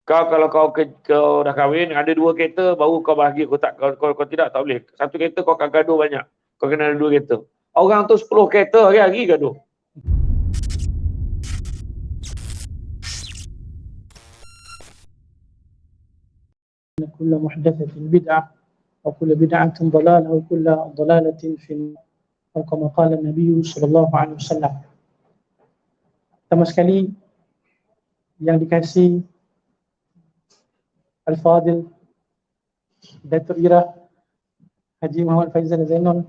Kalau kau dah kahwin, ada 2 kereta, baru kau bahagia. Kau tidak, tak boleh. 1 kereta kau akan gaduh banyak. Kau kena ada 2 kereta. Orang tu 10 kereta hari-hari gaduh. كل محدثة بدعة وكل بدعة ضلالة وكل ضلالة في النار أو كما قال النبي صلى الله عليه وسلم. Pertama sekali yang dikasihi Al-Fadil Datuk Ira Haji Muhammad Faizal Zainul,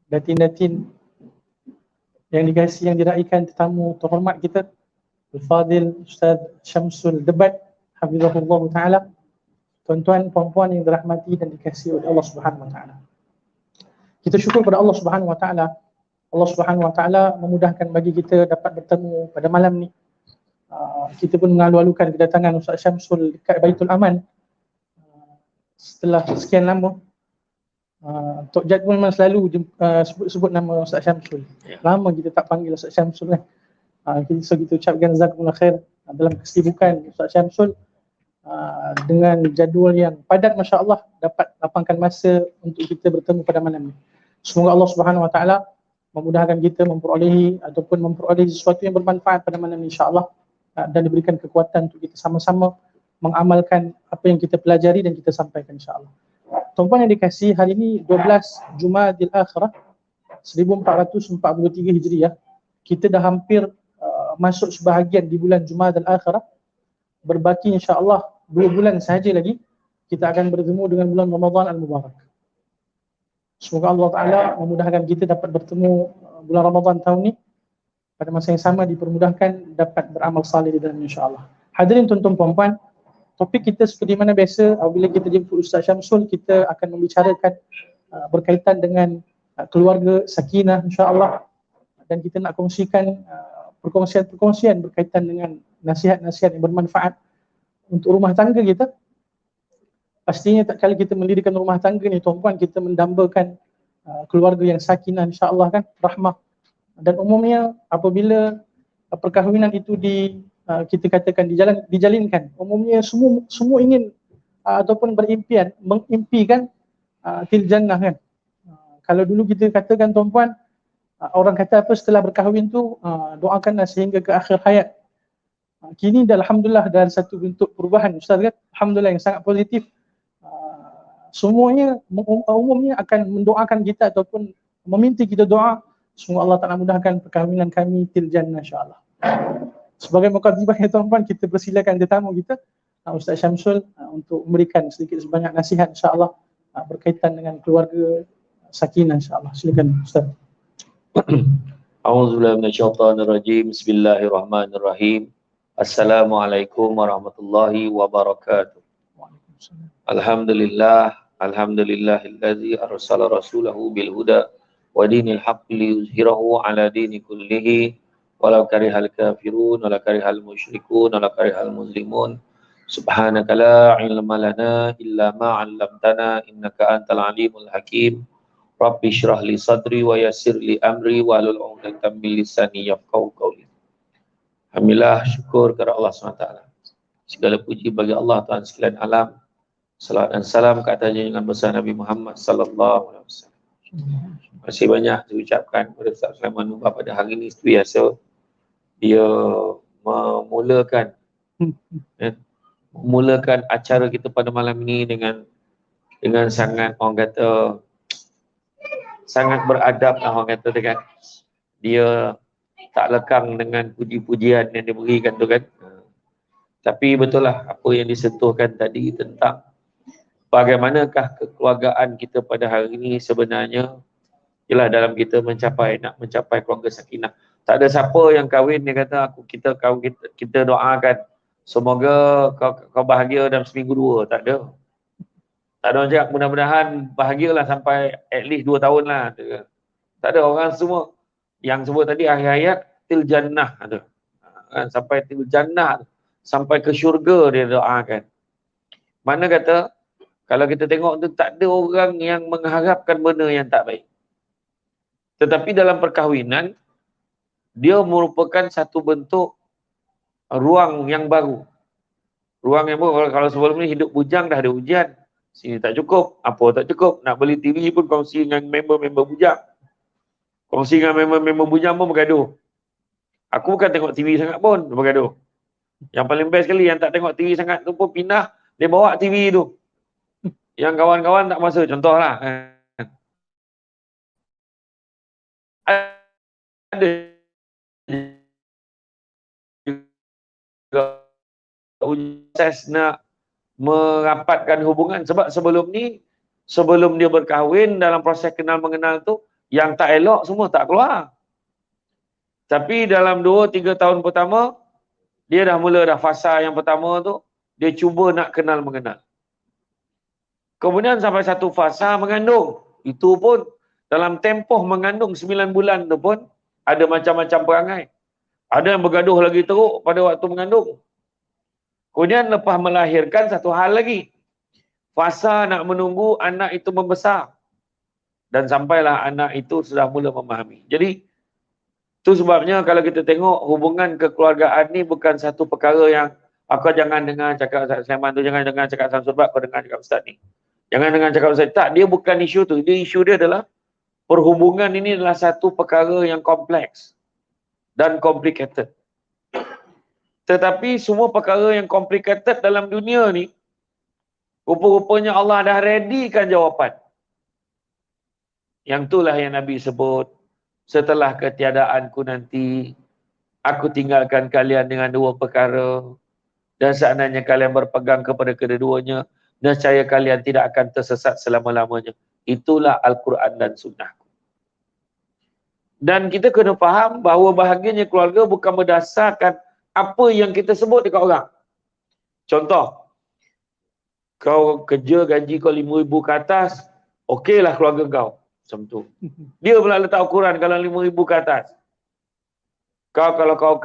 datin-datin yang dikasihi, yang diraikan tetamu terhormat kita Al-Fadil Ustaz Syamsul Debat Hafizahullah Ta'ala, tuan-tuan, puan-puan yang dirahmati dan dikasihi oleh Allah Subhanahu Wa Ta'ala. Kita syukur kepada Allah Subhanahu Wa Ta'ala. Allah Subhanahu Wa Ta'ala memudahkan bagi kita dapat bertemu pada malam ni. Kita pun mengalu-alukan kedatangan Ustaz Syamsul dekat Baitul Aman setelah sekian lama. Tok Jad pun memang selalu sebut nama Ustaz Syamsul. Lama kita tak panggil Ustaz Syamsul kan. So kita ucapkan jazakumullah khair dalam kesibukan Ustaz Syamsul dengan jadual yang padat, masya-Allah, dapat lapangkan masa untuk kita bertemu pada malam ini. Semoga Allah Subhanahu Wa Ta'ala memudahkan kita memperolehi ataupun memperolehi sesuatu yang bermanfaat pada malam ini, insya-Allah, dan diberikan kekuatan untuk kita sama-sama mengamalkan apa yang kita pelajari dan kita sampaikan, insya-Allah. Tuan-tuan yang dikasihi, hari ini 12 Jumadil Akhirah 1443 Hijriah. Kita dah hampir masuk sebahagian di bulan Jumadil Akhirah. Berbaki insya-Allah 2 bulan sahaja lagi kita akan bertemu dengan bulan Ramadan Al-Mubarak. Semoga Allah Ta'ala memudahkan kita dapat bertemu bulan Ramadan tahun ni. Pada masa yang sama dipermudahkan dapat beramal salih di dalam, insya-Allah. Hadirin tuan-tuan puan-puan, topik kita seperti mana biasa, apabila kita jemput Ustaz Syamsul, kita akan membicarakan berkaitan dengan keluarga sakinah, insya-Allah. Dan kita nak kongsikan perkongsian berkaitan dengan nasihat-nasihat yang bermanfaat untuk rumah tangga kita. Pastinya tak kala kita mendirikan rumah tangga ni tuan-puan, kita mendambakan keluarga yang sakinah, insya-Allah kan, rahmah. Dan umumnya apabila perkahwinan itu kita katakan dijalinkan, umumnya semua ingin ataupun mengimpikan til jannah kan. Kalau dulu kita katakan tuan-puan, orang kata apa setelah berkahwin tu, doakanlah sehingga ke akhir hayat. Kini dah alhamdulillah dah satu bentuk perubahan, Ustaz kan, alhamdulillah, yang sangat positif. Semuanya umumnya akan mendoakan kita ataupun meminta kita doa, semoga Allah Ta'ala mudahkan perkahwinan kami til jannah, insya-Allah. Sebagai mukadimah ya tuan-tuan, kita persilakan tetamu kita Ustaz Syamsul untuk memberikan sedikit sebanyak nasihat, insya-Allah, berkaitan dengan keluarga sakinah, insya-Allah. Silakan Ustaz. A'udzubillahi minasyaitonir rajim. Bismillahirrahmanirrahim. Assalamualaikum warahmatullahi wabarakatuh. Alhamdulillahilladzi arsala rasulahu bil huda wa dinil haqqi liyuzhirahu ala dini kullihi walau karihal kafirun walau karihal musyrikun walau karihal muslimun. Subhanaka la ilma lana illa ma 'allamtana innaka antal alimul hakim. Rabbi shrah li sadri wa yassir li amri wahlul 'uqdatam min lisani yafqahu qawli. Alhamdulillah, syukur kepada Allah SWT. Segala puji bagi Allah Tuhan sekalian alam. Salam dan salam ke atas junjungan besar Nabi Muhammad sallallahu alaihi wasallam. Terima kasih banyak diucapkan kepada Ustaz Sulaiman Nubah pada hari ini. Seperti biasa, dia memulakan acara kita pada malam ini dengan sangat, orang kata, sangat beradab lah, orang kata kan. Dia tak lekang dengan puji-pujian yang diberikan tu kan. Tapi betul lah apa yang disentuhkan tadi tentang bagaimanakah kekeluargaan kita pada hari ini sebenarnya ialah dalam kita nak mencapai keluarga sakinah. Tak ada siapa yang kahwin dia kata kita doakan semoga kau bahagia dalam seminggu 2, tak ada. Tak ada orang cakap mudah-mudahan bahagialah sampai at least 2 tahun lah. Tak ada, orang semua yang sebut tadi akhir hayat til jannah ada. Sampai til jannah, sampai ke syurga dia doakan. Mana kata kalau kita tengok tu tak ada orang yang mengharapkan benda yang tak baik. Tetapi dalam perkahwinan dia merupakan satu bentuk ruang yang baru. Ruang yang baru, kalau sebelum ni hidup bujang dah ada ujian. Sini tak cukup, apa tak cukup. Nak beli TV pun kongsi dengan member-member bujang. Kongsi dengan member-member bujang pun bergaduh. Aku bukan tengok TV sangat pun, bergaduh. Yang paling best sekali, yang tak tengok TV sangat tu pun pindah, dia bawa TV tu. Yang kawan-kawan tak masa, contohlah. Ada juga proses nak merapatkan hubungan. Sebab sebelum ni, sebelum dia berkahwin, dalam proses kenal mengenal tu, yang tak elok semua tak keluar. Tapi dalam 2-3 tahun pertama, dia dah mula dah fasa yang pertama tu, dia cuba nak kenal mengenal. Kemudian sampai satu fasa mengandung. Itu pun dalam tempoh mengandung 9 bulan tu pun ada macam-macam perangai. Ada yang bergaduh lagi teruk pada waktu mengandung. Kemudian lepas melahirkan satu hal lagi. Fasa nak menunggu anak itu membesar. Dan sampailah anak itu sudah mula memahami. Jadi, itu sebabnya kalau kita tengok hubungan kekeluargaan ni bukan satu perkara yang aku jangan dengar cakap Ustaz Sulaiman tu, jangan dengar cakap Samsul Bab, kau dengar cakap Ustaz ni. Jangan dengar cakap Ustaz. Tak, dia bukan isu tu. Isu dia adalah perhubungan ini adalah satu perkara yang kompleks dan complicated. Tetapi semua perkara yang complicated dalam dunia ni, rupa-rupanya Allah dah readykan jawapan. Yang itulah yang Nabi sebut, setelah ketiadaanku nanti, aku tinggalkan kalian dengan dua perkara, dan seandainya kalian berpegang kepada kedua-duanya, nescaya kalian tidak akan tersesat selama-lamanya. Itulah Al-Quran dan Sunnah. Dan kita kena faham bahawa bahagianya keluarga bukan berdasarkan apa yang kita sebut dekat orang. Contoh, kau kerja gaji kau 5,000 ke atas, okeylah keluarga kau. Macam tu. Dia pula letak ukuran kalau 5,000 ke atas. Kalau kau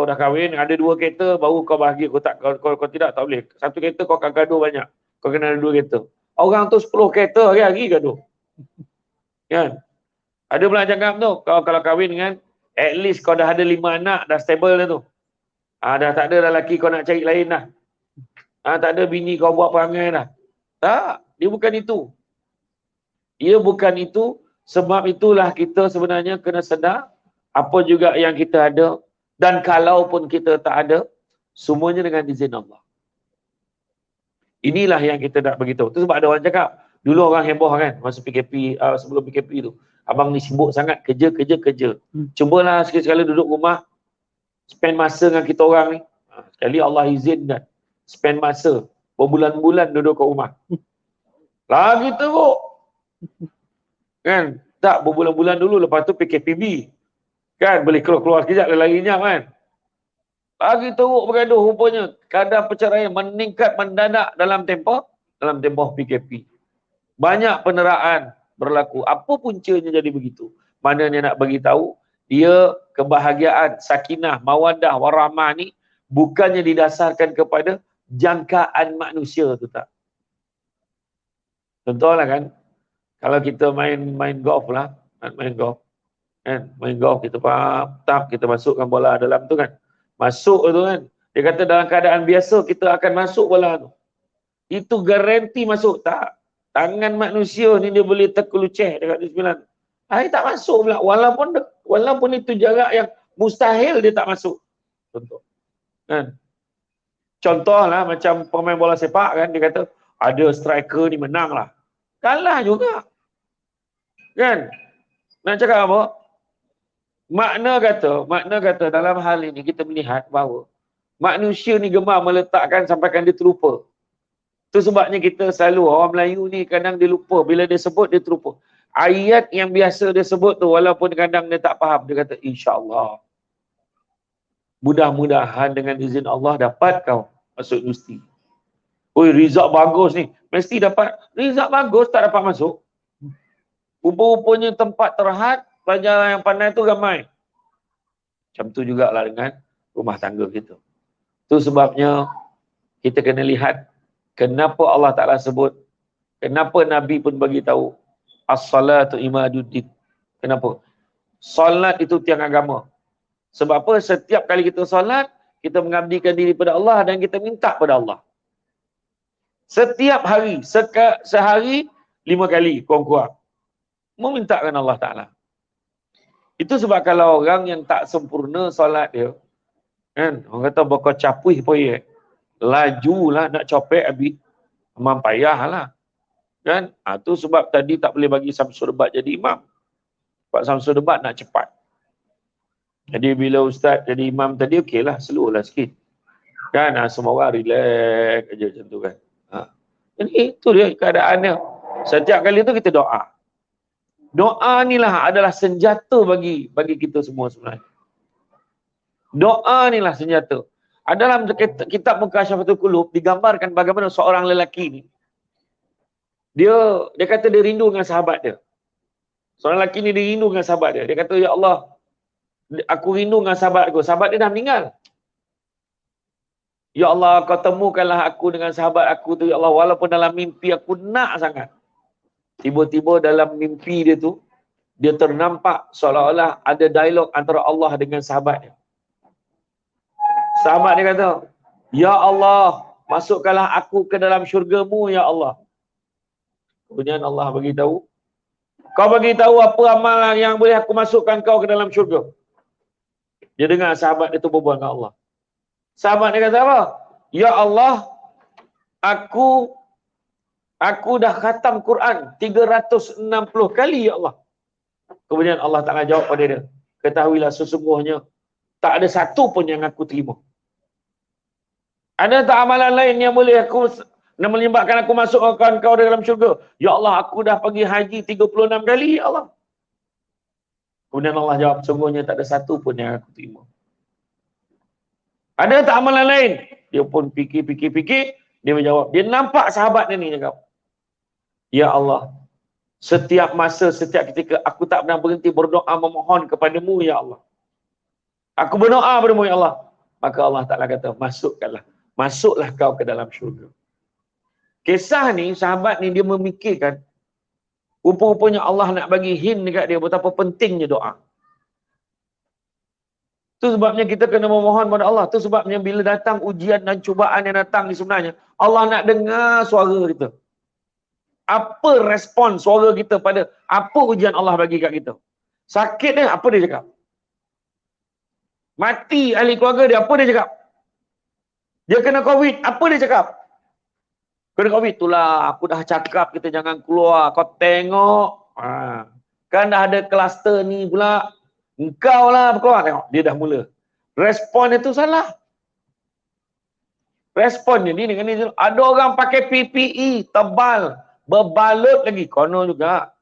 dah kahwin, ada 2 kereta, baru kau bahagia. Kau tidak, tak boleh. 1 kereta kau akan gaduh banyak. Kau kena ada 2 kereta. Orang tu 10 kereta hari-hari gaduh. Kan? Ada pula cakap tu, kalau kahwin kan, at least kau dah ada 5 anak, dah stable dah tu. Dah tak ada lelaki kau nak cari lain dah. Tak ada bini kau buat perangai dah. Tak, dia bukan itu. Dia bukan itu, sebab itulah kita sebenarnya kena sedar apa juga yang kita ada, dan kalaupun kita tak ada, semuanya dengan izin Allah. Inilah yang kita nak beritahu. Itu sebab ada orang cakap, dulu orang heboh kan, masa PKP, sebelum PKP tu, abang ni sibuk sangat, kerja. Cubalah sekali-sekala duduk rumah, spend masa dengan kita orang ni. Sekali Allah izinkan, spend masa, berbulan-bulan duduk kat rumah. Lagi teruk. Kan? Tak, berbulan-bulan dulu, lepas tu PKPB. Kan, boleh keluar-keluar sekejap, lari-lari kan. Lagi teruk bergaduh rupanya. Kadar perceraian meningkat mendadak dalam tempoh PKP. Banyak peneraan berlaku. Apa puncanya jadi begitu? Maknanya nak bagi tahu, dia kebahagiaan, sakinah, mawaddah, warahmah ni bukannya didasarkan kepada jangkaan manusia tu tak. Contohlah kan, kalau kita main golf lah, main golf kita tap, kita masukkan bola dalam tu kan. Masuk tu kan, dia kata dalam keadaan biasa kita akan masuk bola tu. Itu garanti masuk tak? Tangan manusia ni dia boleh terkeluceh dekat 9. Tak masuk pula, walaupun itu jarak yang mustahil dia tak masuk. Contoh. Kan? Contohlah macam pemain bola sepak kan, dia kata ada striker ni menang lah. Kalah juga. Kan? Nak cakap apa? Makna kata dalam hal ini kita melihat bahawa manusia ni gemar meletakkan sampaikan dia terlupa. Itu sebabnya kita selalu, orang Melayu ni kadang dia lupa. Bila dia sebut, dia terlupa. Ayat yang biasa dia sebut tu, walaupun kadang dia tak faham, dia kata, insyaAllah. Mudah-mudahan dengan izin Allah dapat kau masuk universiti. Oi, result bagus ni. Mesti dapat. Result bagus, tak dapat masuk. Rupa-rupanya tempat terhad, pelajar yang pandai tu ramai. Macam tu jugalah dengan rumah tangga kita. Itu sebabnya kita kena lihat kenapa Allah Ta'ala sebut, kenapa Nabi pun bagi tahu as-salatu imaduddin. Kenapa? Solat itu tiang agama. Sebab apa? Setiap kali kita solat, kita mengabdikan diri pada Allah dan kita minta pada Allah. Setiap hari, sehari 5 kali kurang-kurang. Memintakan Allah Ta'ala. Itu sebab kalau orang yang tak sempurna solat dia, kan, orang kata bakal capuih poyek, lajulah nak copek habis, memang payahlah. Kan? Itu sebab tadi tak boleh bagi Samsul Debat jadi imam. Sebab Samsul Debat nak cepat. Jadi bila ustaz jadi imam tadi, okeylah, slow lah sikit. Kan, semua orang relax aja macam tu kan. Jadi itu dia keadaannya. Setiap kali tu kita doa. Doa inilah adalah senjata bagi kita semua sebenarnya. Doa inilah senjata. Dalam kitab Mukasyafatul Qulub digambarkan bagaimana seorang lelaki ni, dia kata dia rindu dengan sahabat dia. Seorang lelaki ni dia rindu dengan sahabat dia. Dia kata, ya Allah, aku rindu dengan sahabat aku. Sahabat dia dah meninggal. Ya Allah, kau temukanlah aku dengan sahabat aku tu, ya Allah, walaupun dalam mimpi aku nak sangat. Tiba-tiba dalam mimpi dia tu, dia ternampak seolah-olah ada dialog antara Allah dengan sahabat dia. Sahabat dia kata, ya Allah, masukkanlah aku ke dalam syurga-Mu, ya Allah. Kemudian Allah beritahu, kau beritahu apa amal yang boleh aku masukkan kau ke dalam syurga. Dia dengar sahabat dia tu berbual dengan Allah. Sahabat dia kata apa? Ya Allah, aku dah khatam Quran 360 kali, ya Allah. Kemudian Allah Ta'ala jawab pada dia, ketahuilah sesungguhnya tak ada satu pun yang aku terima. Ada tak amalan lain yang boleh aku menyebabkan aku masukkan kau dalam syurga? Ya Allah, aku dah pergi haji 36 kali, ya Allah. Kemudian Allah jawab, sesungguhnya tak ada satu pun yang aku terima. Ada tak amalan lain? Dia pun fikir, dia menjawab. Dia nampak sahabat dia ni cakap, ya Allah, setiap masa, setiap ketika aku tak pernah berhenti berdoa memohon kepadamu, ya Allah. Aku berdoa padamu, ya Allah. Maka Allah Ta'ala kata, masuklah kau ke dalam syurga. Kisah ni, sahabat ni dia memikirkan, rupa-rupanya Allah nak bagi hint dekat dia betapa pentingnya doa. Itu sebabnya kita kena memohon pada Allah. Itu sebabnya bila datang ujian dan cubaan yang datang ni sebenarnya, Allah nak dengar suara kita. Apa respon suara kita pada apa ujian Allah bagi kat kita? Sakit dia, apa dia cakap? Mati ahli keluarga dia, apa dia cakap? Dia kena COVID, apa dia cakap? Kena COVID, itulah aku dah cakap kita jangan keluar, kau tengok. Kan dah ada kluster ni pula. Engkau lah keluar, tengok. Dia dah mula. Respon itu salah. Responnya ni dengan ni. Ada orang pakai PPE, tebal. Berbalut lagi. Kono juga.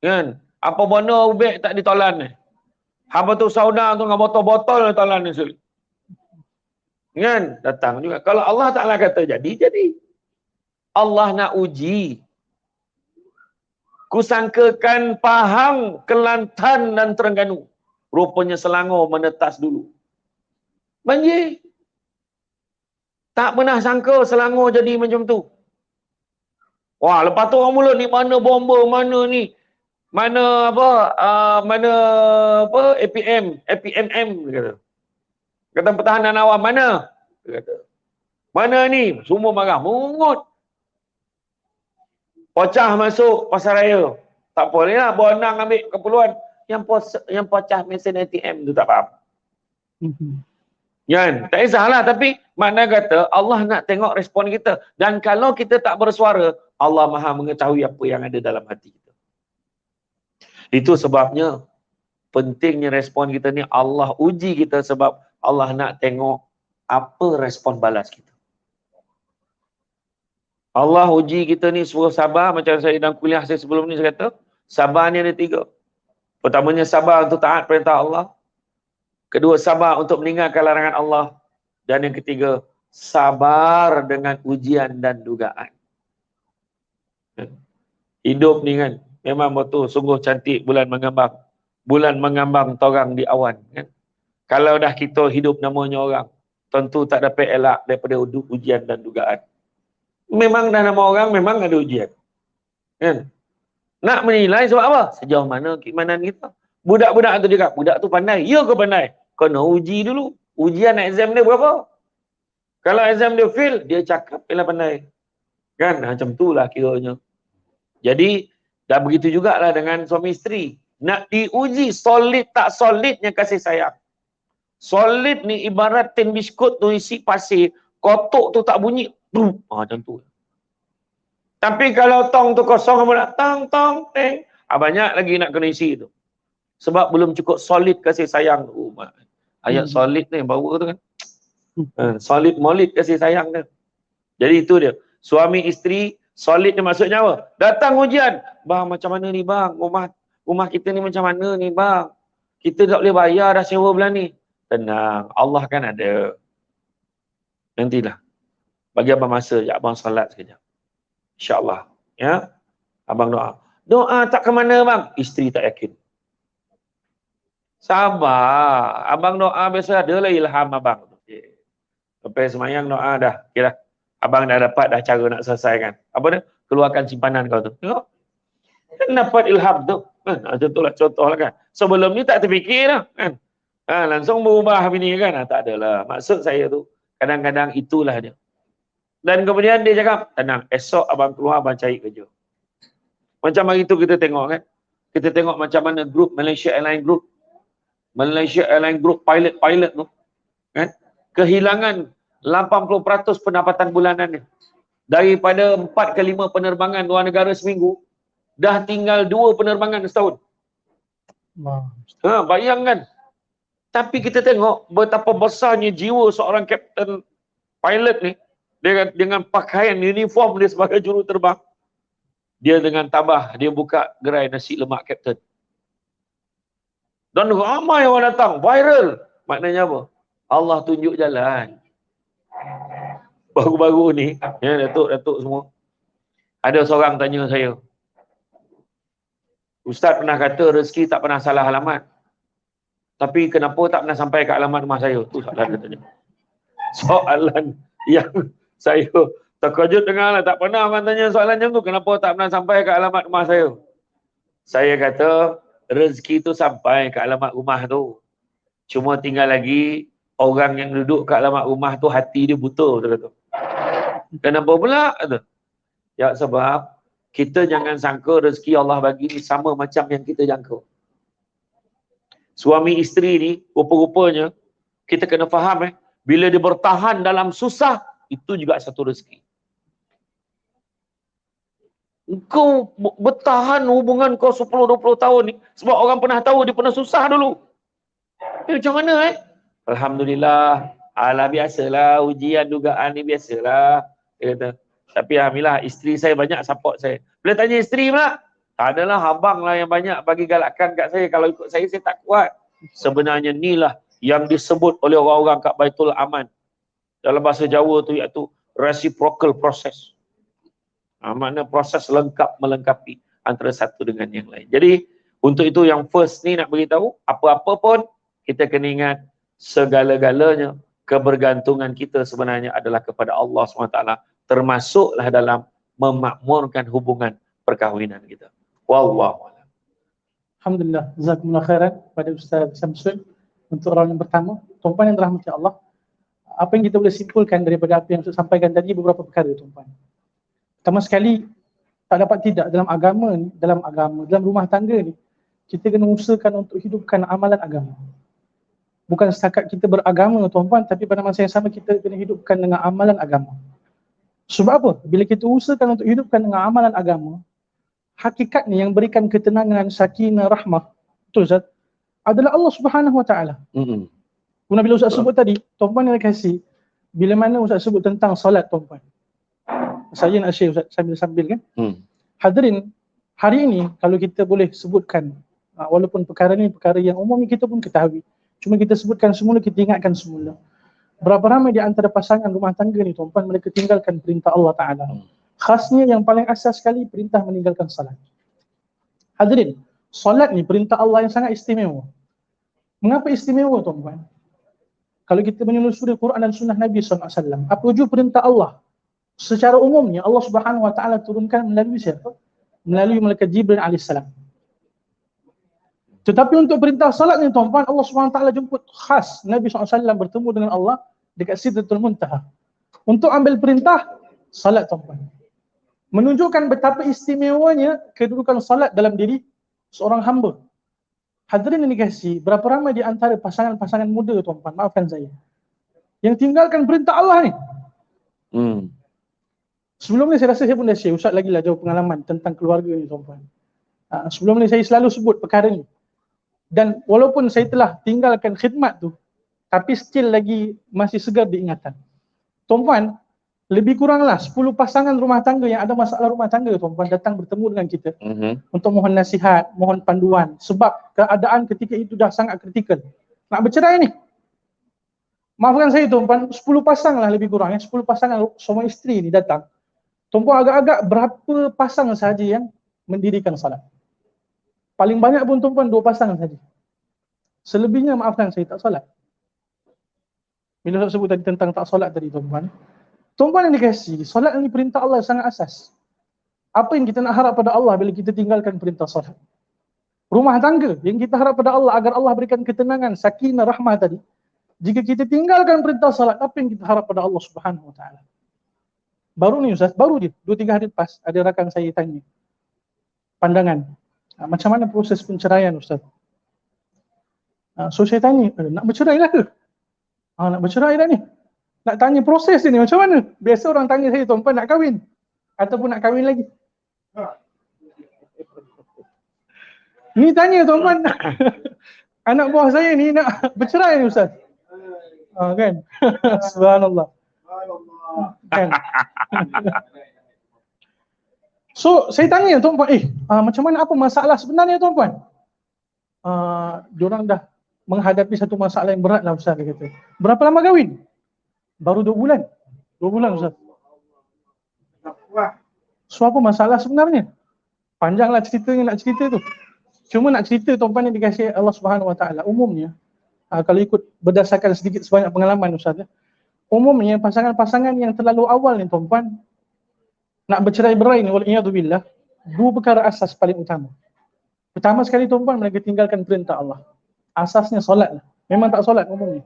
Kan? Apa benda ubek tak ditolan ni. Haba tu saudara tu dengan botol-botol ditolan ni sekali. Kan? Datang juga. Kalau Allah Ta'ala kata jadi. Allah nak uji. Kusangkakan Pahang, Kelantan dan Terengganu. Rupanya Selangor menetas dulu. Banjir. Tak pernah sangka Selangor jadi macam tu. Wah, lepas tu orang mula ni mana bomba, mana ni. Mana APMM dia kata. Kata pertahanan awam mana? Dia kata. Mana ni? Semua marah. Mungut. Pocah masuk pasaraya. Tak boleh lah. Bonang ambil keperluan. Yang pocah mesin ATM tu tak faham. Kan? Tak kisahlah. Tapi makna kata Allah nak tengok respon kita. Dan kalau kita tak bersuara, Allah Maha mengetahui apa yang ada dalam hati kita. Itu sebabnya pentingnya respon kita ni Allah uji kita sebab Allah nak tengok apa respon balas kita. Allah uji kita ni suruh sabar, macam saya dalam kuliah saya sebelum ni saya kata, sabar ni ada 3. Pertamanya sabar untuk taat perintah Allah. Kedua, sabar untuk meninggalkan larangan Allah. Dan yang ketiga, sabar dengan ujian dan dugaan. Hidup ni kan, memang betul, sungguh cantik bulan mengambang. Bulan mengambang torang di awan. Kan? Kalau dah kita hidup namanya orang, tentu tak dapat elak daripada ujian dan dugaan. Memang dah nama orang, memang ada ujian. Kan? Nak menilai sebab apa? Sejauh mana keimanan kita. Budak-budak tu cakap, budak tu pandai. Ya ke pandai? Kena uji dulu. Ujian exam dia berapa? Kalau exam dia fail, dia cakap dia pandai. Kan? Macam itulah kiranya. Jadi, dah begitu jugalah dengan suami isteri. Nak diuji solid tak solidnya kasih sayang. Solid ni ibarat tin biskut tu isi pasir, kotak tu tak bunyi. Macam tu. Tapi kalau tong tu kosong, tong, tong, teng. Banyak lagi nak kena isi tu. Sebab belum cukup solid kasih sayang tu. Ayat solid ni bawa tu kan. Solid molid kasih sayang dia. Jadi itu dia. Suami isteri solid ni maksudnya apa? Datang ujian. Bang macam mana ni bang? Rumah kita ni macam mana ni bang? Kita tak boleh bayar dah sewa bulan ni. Tenang. Allah kan ada. Nantilah. Bagi abang masa je. Abang salat sekejap. InsyaAllah. Ya. Abang doa. Doa tak ke mana bang? Isteri tak yakin. Sabar. Abang doa biasa adalah ilham abang. Lepas semayang doa dah. Kira abang dah dapat dah cara nak selesaikan. Apa dia? Keluarkan simpanan kau tu. Tengok. Kan dapat ilham tu. Macam tu lah contoh lah kan. Sebelum ni tak terfikir lah. Kan? Langsung berubah bini kan. Tak adalah. Maksud saya tu. Kadang-kadang itulah dia. Dan kemudian dia cakap, tenang. Esok abang keluar, abang cari kerja. Macam hari tu kita tengok kan. Kita tengok macam mana grup Malaysia Airlines Group. Malaysia Airlines Group pilot tu. Kan? Kehilangan 80% pendapatan bulanannya. Daripada 4 ke 5 penerbangan luar negara seminggu, dah tinggal 2 penerbangan setahun. Bayangkan. Tapi kita tengok betapa besarnya jiwa seorang kapten pilot ni, dengan pakaian uniform dia sebagai juruterbang. Dia dengan tabah, dia buka gerai nasi lemak kapten. Dan ramai orang datang, viral. Maknanya apa? Allah tunjuk jalan. Baru-baru ni, ya, Datuk semua. Ada seorang tanya saya, Ustaz pernah kata rezeki tak pernah salah alamat. Tapi kenapa tak pernah sampai ke alamat rumah saya? Tu soalan katanya. Soalan yang saya terkejut dengar lah. Tak pernah orang tanya soalan macam tu. Kenapa tak pernah sampai ke alamat rumah saya? Saya kata, rezeki tu sampai ke alamat rumah tu. Cuma tinggal lagi orang yang duduk kat alamat rumah tu hati dia buta, dia kata. Kenapa pula? Ya sebab kita jangan sangka rezeki Allah bagi ni sama macam yang kita jangka. Suami isteri ni rupa-rupanya kita kena faham bila dia bertahan dalam susah, itu juga satu rezeki. Kau bertahan hubungan kau 10-20 tahun ni sebab orang pernah tahu dia pernah susah dulu. Macam mana Alhamdulillah, biasalah, ujian dugaan ni biasalah. Dia kata, tapi alhamdulillah isteri saya banyak support saya. Bila tanya isteri pula, tak adalah abang lah yang banyak bagi galakan kat saya. Kalau ikut saya tak kuat. Sebenarnya inilah yang disebut oleh orang-orang kat Baitul Aman. Dalam bahasa Jawa tu iaitu reciprocal process. Makna proses lengkap melengkapi antara satu dengan yang lain. Jadi, untuk itu yang first ni nak beritahu, apa-apa pun kita kena ingat segala-galanya kebergantungan kita sebenarnya adalah kepada Allah SWT, termasuklah dalam memakmurkan hubungan perkahwinan kita. Wallahu a'lam. Alhamdulillah, jazakumullah khairan kepada Ustaz Syamsul untuk orang yang pertama. Tuan-puan yang dirahmati Allah, apa yang kita boleh simpulkan daripada apa yang Ustaz sampaikan tadi, beberapa perkara tuan-puan. Pertama sekali, tak dapat tidak dalam agama ni, dalam rumah tangga ni, kita kena usahakan untuk hidupkan amalan agama. Bukan setakat kita beragama tuan-puan, tapi pada masa yang sama kita kena hidupkan dengan amalan agama. Sebab apa? Bila kita usahakan untuk hidupkan dengan amalan agama, hakikatnya yang berikan ketenangan, sakinah, rahmah, betul Ustaz, adalah Allah Subhanahu Wa Taala. Kemudian bila Ustaz sebut tadi, tuan-puan yang kasih, bila mana Ustaz sebut tentang solat tuan-puan. Saya nak share Ustaz sambil-sambil kan. Hadirin, hari ini kalau kita boleh sebutkan, walaupun perkara ni perkara yang umum ni kita pun ketahui, cuma kita sebutkan semula, kita ingatkan semula. Berapa ramai di antara pasangan rumah tangga ni tuan-puan, mereka tinggalkan perintah Allah Ta'ala. Khasnya yang paling asas sekali, perintah meninggalkan salat. Hadirin, salat ni perintah Allah yang sangat istimewa. Mengapa istimewa tuan-puan? Kalau kita menelusuri Quran dan Sunnah Nabi SAW, apa wujud perintah Allah? Secara umumnya Allah Subhanahu Wa Ta'ala turunkan melalui siapa? Melalui malaikat Jibril AS. Tetapi untuk perintah salat ni tuan-tuan, Allah SWT jemput khas Nabi SAW bertemu dengan Allah dekat Sidratul Muntaha. Untuk ambil perintah salat tuan-tuan. Menunjukkan betapa istimewanya kedudukan salat dalam diri seorang hamba. Hadirin yang dikasihi, berapa ramai di antara pasangan-pasangan muda tuan-tuan, maafkan saya, yang tinggalkan perintah Allah ni. Sebelum ni saya rasa saya pun dah share, Ustaz lagi lah jauh pengalaman tentang keluarga ni tuan-tuan. Sebelum ni saya selalu sebut perkara ni. Dan walaupun saya telah tinggalkan khidmat tu, tapi still lagi masih segar diingatan. Tuan-tuan, lebih kuranglah 10 pasangan rumah tangga yang ada masalah rumah tangga tuan-tuan datang bertemu dengan kita untuk mohon nasihat, mohon panduan sebab keadaan ketika itu dah sangat kritikal. Nak bercerai ni. Maafkan saya tuan-tuan, 10 pasang lah lebih kurang, 10 pasangan suami isteri ni datang. Tuan-tuan, agak-agak berapa pasang sahaja yang mendirikan salat? Paling banyak pun tuan-tuan 2 pasang saja. Selebihnya maafkan saya tak solat. Bila saya sebut tadi tentang tak solat tadi tuan-tuan. Tuan-tuan yang dikasihi, solat ini perintah Allah sangat asas. Apa yang kita nak harap pada Allah bila kita tinggalkan perintah solat? Rumah tangga yang kita harap pada Allah agar Allah berikan ketenangan, sakinah, rahmah tadi. Jika kita tinggalkan perintah solat, apa yang kita harap pada Allah Subhanahu Wa Taala? Baru ni Ustaz, baru je 2-3 hari lepas ada rakan saya tanya pandangan. Macam mana proses penceraian Ustaz? So saya tanya, nak bercerai lah ke? Nak bercerai dah ni. Nak tanya proses dia ni macam mana? Biasa orang tanya saya tuan-tuan nak kahwin ataupun nak kahwin lagi. Ni tanya tuan-tuan, anak buah saya ni nak bercerai ni Ustaz. Kan? Subhanallah. Kan? So saya tanya tuan-tuan, macam mana, apa masalah sebenarnya tuan-tuan? Diorang dah menghadapi satu masalah yang berat lah Ustaz, dia kata. Berapa lama kahwin? Baru 2 bulan. 2 bulan Ustaz. So apa masalah sebenarnya? Panjanglah ceritanya nak cerita tu. Cuma nak cerita tuan-tuan yang dikasihi Allah Subhanahu Wa Taala, umumnya kalau ikut berdasarkan sedikit sebanyak pengalaman Ustaz, umumnya pasangan-pasangan yang terlalu awal ni tuan-tuan nak bercerai-berai ni waliyadzubillah, 2 perkara asas paling utama. Pertama sekali tuan-tuan, mereka tinggalkan perintah Allah. Asasnya solat lah. Memang tak solat umumnya.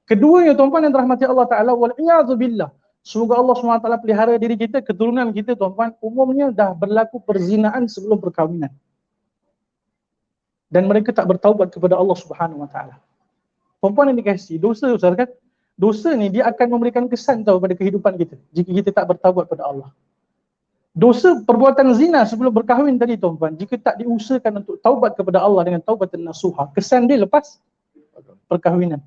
Keduanya tuan-tuan yang dirahmati Allah Ta'ala, waliyadzubillah, semoga Allah SWT pelihara diri kita, keturunan kita tuan-tuan, umumnya dah berlaku perzinaan sebelum perkahwinan. Dan mereka tak bertaubat kepada Allah Subhanahu Wa Taala. Tuan-tuan yang dikasihi, dosa Ustaz kan? Dosa ni dia akan memberikan kesan tahu pada kehidupan kita jika kita tak bertaubat pada Allah. Dosa perbuatan zina sebelum berkahwin tadi tuan-tuan, jika tak diusahakan untuk taubat kepada Allah dengan taubatan nasuha, kesan dia lepas perkahwinan.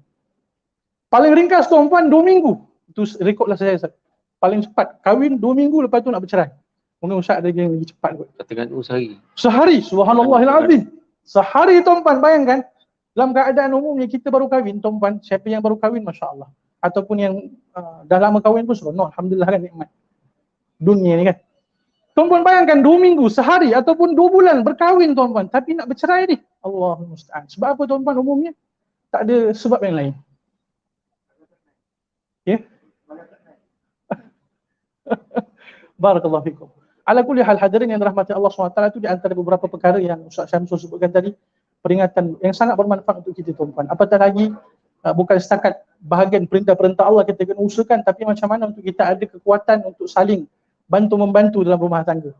Paling ringkas tuan-tuan 2 minggu. Itu rekodlah saya Ustaz. Paling cepat kahwin 2 minggu, lepas tu nak bercerai. Mungkin Ustaz ada yang lebih cepat kot. Katakan sehari. Sehari, subhanallahil azim. Sehari tuan-tuan, bayangkan dalam keadaan umumnya kita baru kahwin tuan-tuan, siapa yang baru kahwin masya-Allah, ataupun yang dah lama kahwin pun seronok, alhamdulillah kan, nikmat dunia ni kan. Tuan-tuan bayangkan 2 minggu, sehari ataupun 2 bulan berkahwin tuan-tuan, tapi nak bercerai ni. Allahul musta'an. Sebab apa tuan-tuan umumnya? Tak ada sebab yang lain. Ya? Barakallahu fikum. Ala kulli hal hadirin yang dirahmati Allah SWT, itu di antara beberapa perkara yang Ustaz Syamsul sebutkan tadi, peringatan yang sangat bermanfaat untuk kita tuan-tuan. Apatah lagi bukan setakat bahagian perintah-perintah Allah kita kena usahakan, tapi macam mana untuk kita ada kekuatan untuk saling bantu-membantu dalam rumah tangga.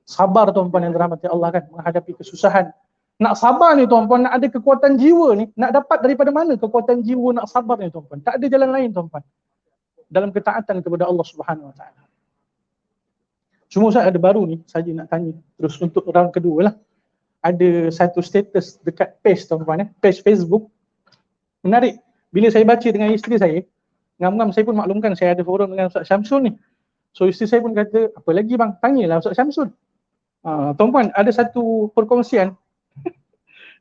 Sabar tuan-tuan yang dirahmati Allah kan, menghadapi kesusahan. Nak sabar ni tuan-tuan, nak ada kekuatan jiwa ni, nak dapat daripada mana kekuatan jiwa nak sabar ni tuan-tuan? Tak ada jalan lain tuan-tuan. Dalam ketaatan kepada Allah Subhanahu Wa Taala. Cuma saya ada baru ni, saja nak tanya terus untuk round kedua lah. Ada satu status dekat page tuan-tuan, page Facebook. Menarik. Bila saya baca dengan isteri saya, ngam-ngam saya pun maklumkan saya ada forum dengan Ustaz Syamsul ni. So isteri saya pun kata, apa lagi bang? Tanyalah Ustaz Syamsul. Tuan-tuan, ada satu perkongsian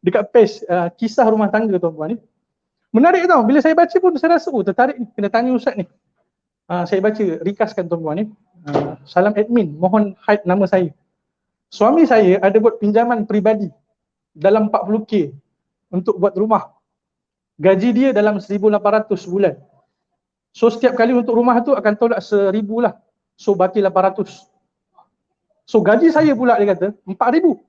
dekat page kisah rumah tangga tuan-tuan ni. Menarik tau, bila saya baca pun saya rasa, tertarik ni, kena tanya Ustaz ni. Saya baca, rikaskan tuan-tuan ni. Salam admin, mohon hide nama saya. Suami saya ada buat pinjaman peribadi dalam 40k untuk buat rumah. Gaji dia dalam 1,800 sebulan. So setiap kali untuk rumah tu akan tolak 1,000 lah. So baki 800. So gaji saya pula dia kata 4,000.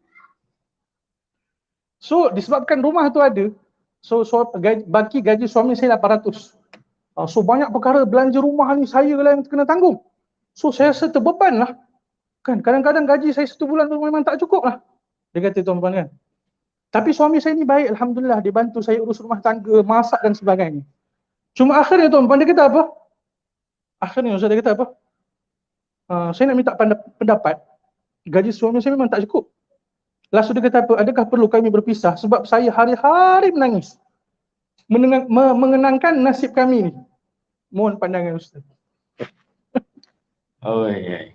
So disebabkan rumah tu ada, so baki gaji suami saya 800. So banyak perkara belanja rumah ni saya lah yang kena tanggung. So saya rasa terbeban lah. Kan kadang-kadang gaji saya 1 bulan tu memang tak cukup lah. Dia kata tuan-tuan kan. Tapi suami saya ni baik, alhamdulillah, dia bantu saya urus rumah tangga, masak dan sebagainya. Cuma akhirnya tuan-tuan dia kata apa? Akhirnya Ustaz dia kata apa? Saya nak minta pendapat. Gaji suami saya memang tak cukup. Lalu dia kata apa? Adakah perlu kami berpisah sebab saya hari-hari menangis. Mengenangkan nasib kami ni. Mohon pandangan Ustaz. Oh, yeah.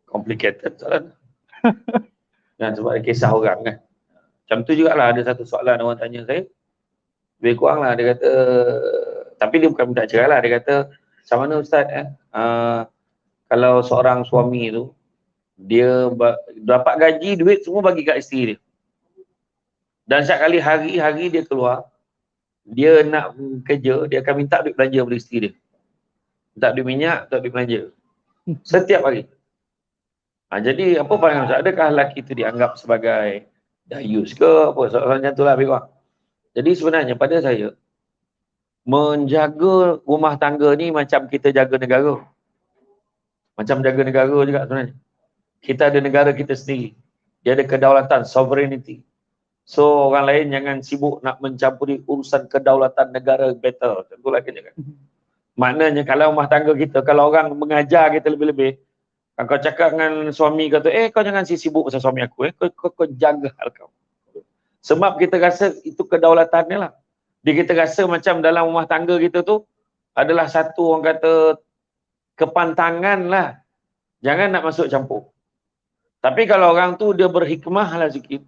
Complicated soalan. Dan sebab ada kisah orang kan. Macam tu jugalah ada satu soalan orang tanya saya. Lebih kurang lah dia kata, tapi dia bukan minta cerai lah. Dia kata, macam mana Ustaz kalau seorang suami tu, dia dapat gaji, duit semua bagi kat isteri dia. Dan setiap kali hari-hari dia keluar, dia nak kerja, dia akan minta duit belanja dari isteri dia. Minta duit minyak, minta duit belanja. Setiap hari. Jadi apa pandangan Ustaz? Adakah lelaki itu dianggap sebagai dayus ke apa? Soalan macam tu lah lebih kurang. Jadi sebenarnya pada saya, menjaga rumah tangga ni macam kita jaga negara. Macam jaga negara juga sebenarnya. Kita ada negara kita sendiri. Dia ada kedaulatan, sovereignty. So orang lain jangan sibuk nak mencampuri urusan kedaulatan negara better. Tentulah kena kan. Maknanya kalau rumah tangga kita, kalau orang mengajar kita lebih-lebih, kau cakap dengan suami kata, kau jangan sibuk pasal suami aku, kau jaga hal kau. Sebab kita rasa itu kedaulatannya lah. Kita rasa macam dalam rumah tangga kita tu adalah satu orang kata kepantangan lah. Jangan nak masuk campur. Tapi kalau orang tu dia berhikmah lah sikit,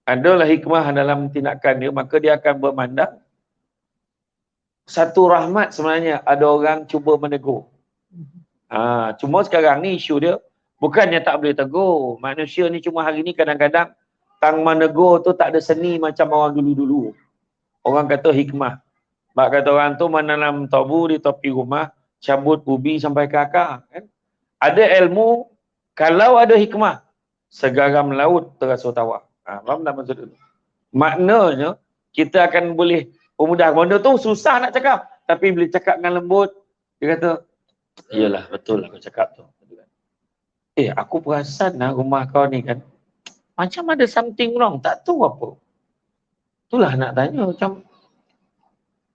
adalah hikmah dalam tindakan dia, maka dia akan bermandang satu rahmat sebenarnya ada orang cuba menegur. Cuma sekarang ni isu dia bukannya tak boleh tegur. Manusia ni cuma hari ni kadang-kadang tang menegur tu tak ada seni macam orang dulu-dulu. Orang kata hikmah. Mak kata orang tu menanam tabu di topi rumah, cabut ubi sampai ke akar. Kan? Ada ilmu, kalau ada hikmah, segaram laut terasa tawar. Faham tak maksud itu? Maknanya, kita akan boleh pemudah. Benda tu susah nak cakap. Tapi bila cakap dengan lembut, dia kata, iyalah betul lah kau cakap tu. Aku perasan lah rumah kau ni kan, macam ada something wrong, tak tahu apa. Itulah nak tanya macam,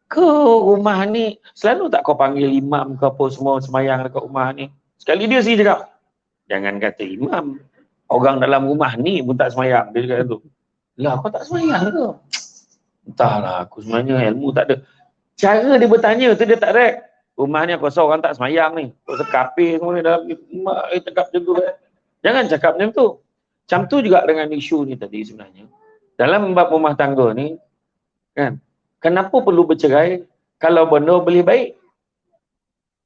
ke rumah ni, selalu tak kau panggil imam ke apa semua semayang dekat rumah ni? Sekali dia sendiri cakap, jangan kata imam, orang dalam rumah ni pun tak semayang. Dia cakap tu. Lah kau tak semayang ke? Entahlah, aku sebenarnya ilmu tak ada. Cara dia bertanya tu dia tak direct. Rumah ni aku rasa orang tak semayang ni. Kau sekapir semua ni dalam rumah, cakap macam tu. Jangan cakap macam tu. Macam tu juga dengan isu ni tadi sebenarnya. Dalam bab rumah tangga ni, kan, kenapa perlu bercerai kalau benda boleh baik?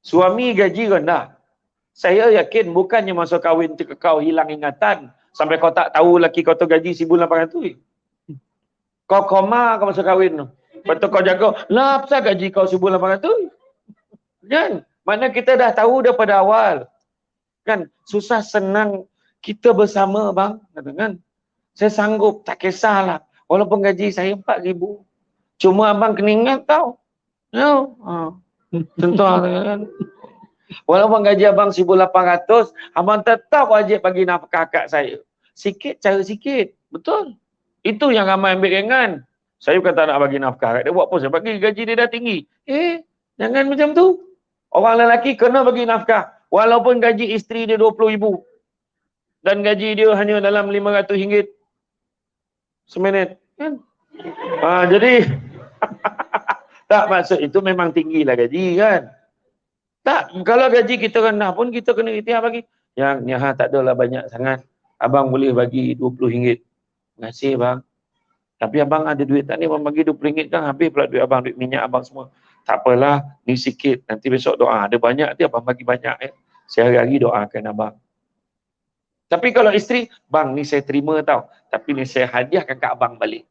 Suami gaji rendah. Saya yakin bukannya masa kahwin tu kau hilang ingatan sampai kau tak tahu laki kau tu gaji 1,800. Kau koma kau masa kahwin tu. Betul kau jaga, lah apa gaji kau 1,800? Kan? Mana kita dah tahu daripada awal. Kan? Susah senang kita bersama bang. Kan? Saya sanggup, tak kisahlah. Walaupun gaji saya 4,000. Cuma abang kena ingat tau. No. Tentu kan. Walaupun gaji abang 1,800, abang tetap wajib bagi nafkah kat saya. Sikit cara sikit. Betul. Itu yang ramai ambil ringan. Saya bukan tak nak bagi nafkah kat dia. Buat apa saya bagi, gaji dia dah tinggi. Jangan macam tu. Orang lelaki kena bagi nafkah. Walaupun gaji isteri dia 20,000. Dan gaji dia hanya dalam RM500 seminit. Kan? Jadi, tak maksud itu memang tinggilah gaji kan. Tak, kalau gaji kita rendah pun kita kena ikhtiar bagi. Yang tak adalah banyak sangat. Abang boleh bagi RM20. Terima kasih bang. Tapi abang ada duit tak ni, abang bagi RM20 kan habis pula duit abang, duit minyak abang semua. Tak apalah, ni sikit. Nanti besok doa. Ada banyak dia, abang bagi banyak. Sehari-hari doakan abang. Tapi kalau isteri, bang ni saya terima tau. Tapi ni saya hadiahkan kat abang balik.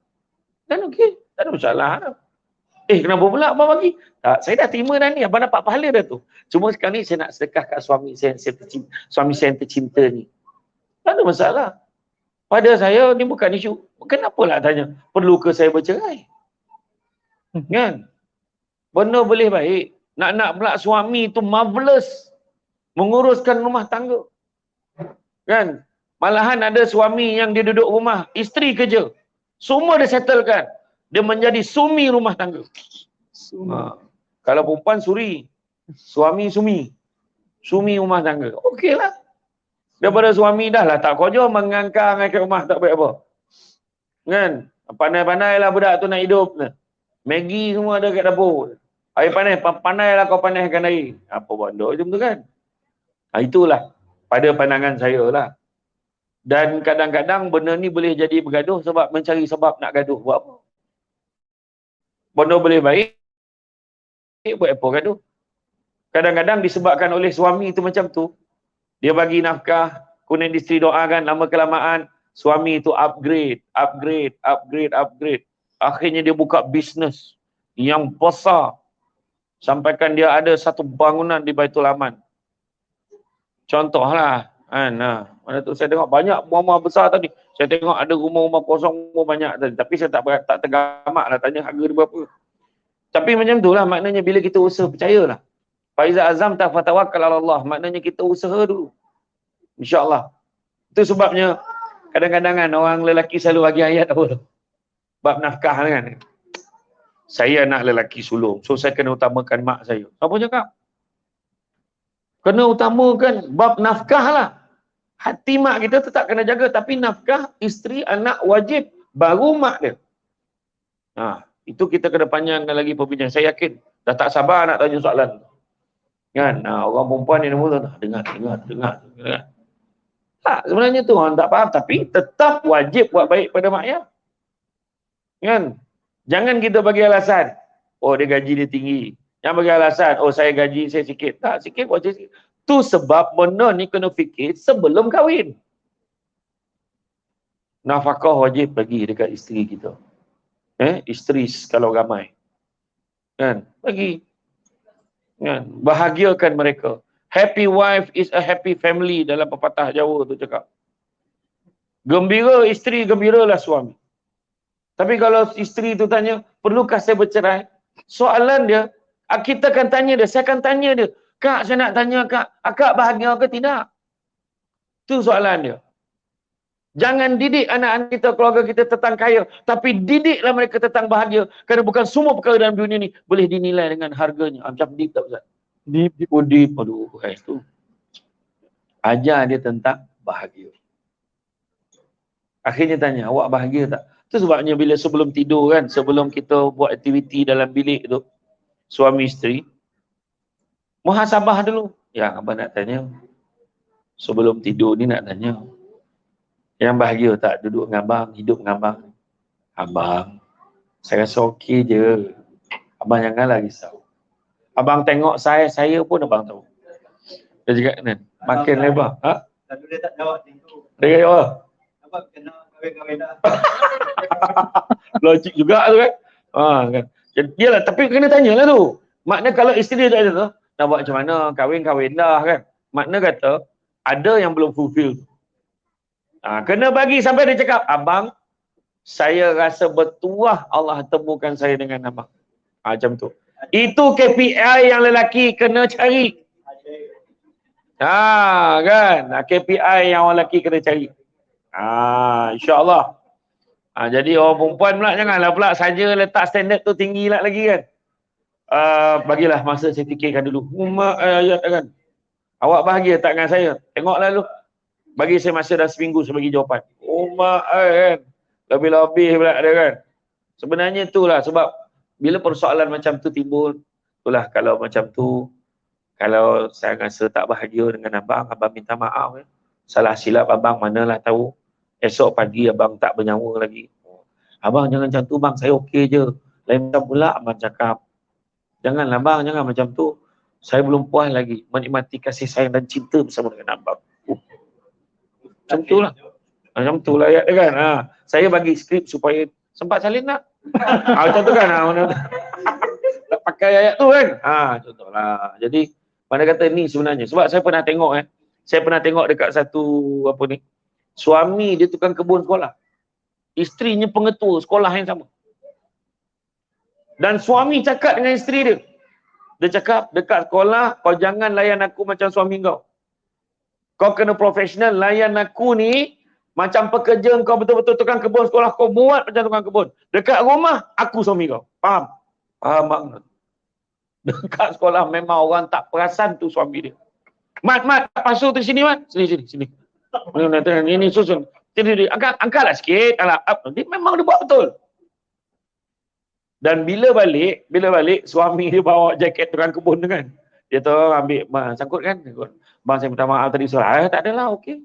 Dan okey, tak ada masalah. Kenapa pula abang bagi? Tak, saya dah terima dah ni, abang dapat pahala dah tu. Cuma sekarang ni saya nak sedekah kat suami saya yang tercinta ni. Tak ada masalah. pada saya ni bukan isu. Kenapalah tanya, perlu ke saya bercerai? Kan? Benda boleh baik. Nak pula suami tu marvelous menguruskan rumah tangga. Kan? Malahan ada suami yang dia duduk rumah, isteri kerja. Semua dia settlekan. Dia menjadi sumi rumah tangga. Kalau perempuan suri, suami sumi. Sumi rumah tangga. Okeylah. Daripada suami dah lah tak kerja, mengangkang ke rumah tak baik apa. Kan? Pandai-pandai lah budak tu nak hidup. Maggi semua ada kat dapur. Air panas, pandailah kau panaskan air. Apa benda macam tu kan? Itulah pada pandangan saya lah. Dan kadang-kadang benda ni boleh jadi bergaduh sebab mencari sebab nak gaduh. Buat apa? Benda boleh baik, buat apa gaduh? Kadang-kadang disebabkan oleh suami tu macam tu. Dia bagi nafkah, kemudian isteri doakan, lama kelamaan suami tu upgrade. Akhirnya dia buka bisnes yang besar. Sampaikan dia ada satu bangunan di Baitul Aman. Contohlah, mana tu saya tengok banyak rumah besar tadi. Saya tengok ada rumah-rumah kosong banyak tadi. Tapi saya tak tergamak lah tanya harga dia berapa. Tapi macam tu lah maknanya bila kita usaha, percayalah. Faiza azam tak fatawakkal ala Allah. Maknanya kita usaha dulu. InsyaAllah. Itu sebabnya kadang-kadang kan orang lelaki selalu bagi ayat apa tu? Bab nafkah kan. Saya anak lelaki sulung. So saya kena utamakan mak saya. Apa cakap? Kena utamakan bab nafkah lah. Hati mak kita tetap kena jaga. Tapi nafkah isteri, anak wajib. Baru mak dia. Itu kita kena panjangkan lagi perbincangan. Saya yakin dah tak sabar nak tanya soalan. Kan? Orang perempuan ni nombor tu. Dengar. Tak, sebenarnya tu orang tak faham. Tapi tetap wajib buat baik pada mak ayah. Kan? Jangan kita bagi alasan. Oh, dia gaji dia tinggi. Yang bagi alasan, oh saya gaji saya sikit. Tak, sikit wajib sikit. Tu sebab benda ni kena fikir sebelum kahwin. Nafkah wajib bagi dekat isteri kita. Isteri kalau ramai. Kan? Bagi. Kan? Bahagiakan mereka. Happy wife is a happy family dalam pepatah Jawa tu cakap. Gembira isteri, gembiralah suami. Tapi kalau isteri tu tanya, perlukah saya bercerai? Soalan dia, kita akan tanya dia, saya akan tanya dia. Kak, saya nak tanya kak, akak bahagia ke tidak? Itu soalan dia. Jangan didik anak-anak kita, keluarga kita tentang kaya. Tapi didiklah mereka tentang bahagia. Kerana bukan semua perkara dalam dunia ni boleh dinilai dengan harganya. Macam deep tak Ustaz? Deep. Aduh, itu. Ajar dia tentang bahagia. Akhirnya tanya, awak bahagia tak? Itu sebabnya bila sebelum tidur kan, sebelum kita buat aktiviti dalam bilik tu, suami isteri, muhasabah dulu. Ya, abang nak tanya. Sebelum tidur ni nak tanya. Yang bahagia tak duduk dengan abang, hidup dengan abang? Abang, saya rasa okey je. Abang janganlah risau. Abang tengok saya pun abang tahu. Dia cakap kan, makin lebar. Lalu dia tak jawab tu. Dia kata apa? Abang kena kahwin-kahwin dah. Logik juga tu kan. Kan. Yalah, tapi kena tanyalah tu. Makna kalau isteri dia tak ada tu, nak buat macam mana? Kahwin-kahwin dah kan. Makna kata, ada yang belum fulfill. Kena bagi sampai dia cakap, abang, saya rasa bertuah Allah temukan saya dengan abang. Macam tu. Itu KPI yang lelaki kena cari. Kan? KPI yang orang lelaki kena cari. InsyaAllah. Jadi orang perempuan pula janganlah pula saja letak standard tu tinggi lah lagi kan. Bagilah masa saya fikirkan dulu. Kan. Awak bahagia tak dengan saya? Tengoklah dulu. Bagi saya masa dah seminggu saya bagi jawapan. Kan. Lebih-lebih pula ada kan. Sebenarnya itulah sebab bila persoalan macam tu timbul, itulah kalau macam tu, kalau saya rasa tak bahagia dengan abang minta maaf. Salah silap abang manalah tahu. Esok pagi abang tak bernyawa lagi. Abang jangan macam tu bang, saya okey je. Lain macam pula abang cakap. Janganlah bang, jangan macam tu. Saya belum puas lagi menikmati kasih sayang dan cinta bersama dengan abang. Macam tu lah. Macam tu lah ayat dia kan. Saya bagi skrip supaya sempat salin tak? Macam tu kan. Tak pakai ayat tu kan. Contohlah. Jadi mana kata ni sebenarnya. Sebab saya pernah tengok saya pernah tengok dekat satu Suami dia tukang kebun sekolah. Isterinya pengetua sekolah yang sama. Dan suami cakap dengan isteri dia. Dia cakap, dekat sekolah, kau jangan layan aku macam suami kau. Kau kena profesional, layan aku ni macam pekerja kau betul-betul tukang kebun sekolah, kau buat macam tukang kebun. Dekat rumah, aku suami kau. Faham? Faham banget. Dekat sekolah memang orang tak perasan tu suami dia. Mat, pasu tu sini, Mat. Sini. Ini susun. Angkatlah sikit. Dia memang dia buat betul. Dan bila balik, suami dia bawa jaket tukang kebun tu kan. Dia tu ambil, sangkut kan. Bang, saya minta maaf tadi soal. Tak adalah, okey.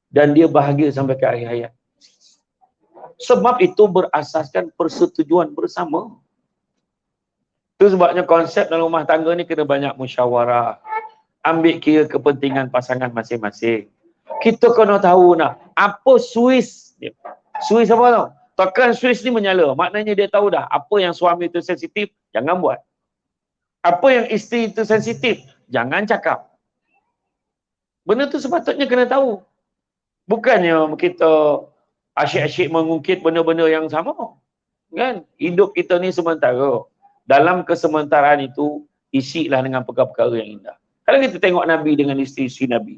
Dan dia bahagia sampai ke akhir hayat. Sebab itu berasaskan persetujuan bersama. Itu sebabnya konsep dalam rumah tangga ni kena banyak musyawarah. Ambil kira kepentingan pasangan masing-masing. Kita kena tahu apa Swiss. Swiss apa tau? Tekan Swiss ni menyala. Maknanya dia tahu dah apa yang suami itu sensitif, jangan buat. Apa yang isteri itu sensitif, jangan cakap. Benda tu sepatutnya kena tahu. Bukannya kita asyik-asyik mengungkit benda-benda yang sama. Kan? Hidup kita ni sementara. Dalam kesementaraan itu, isilah dengan perkara-perkara yang indah. Kalau kita tengok Nabi dengan isteri-isteri Nabi.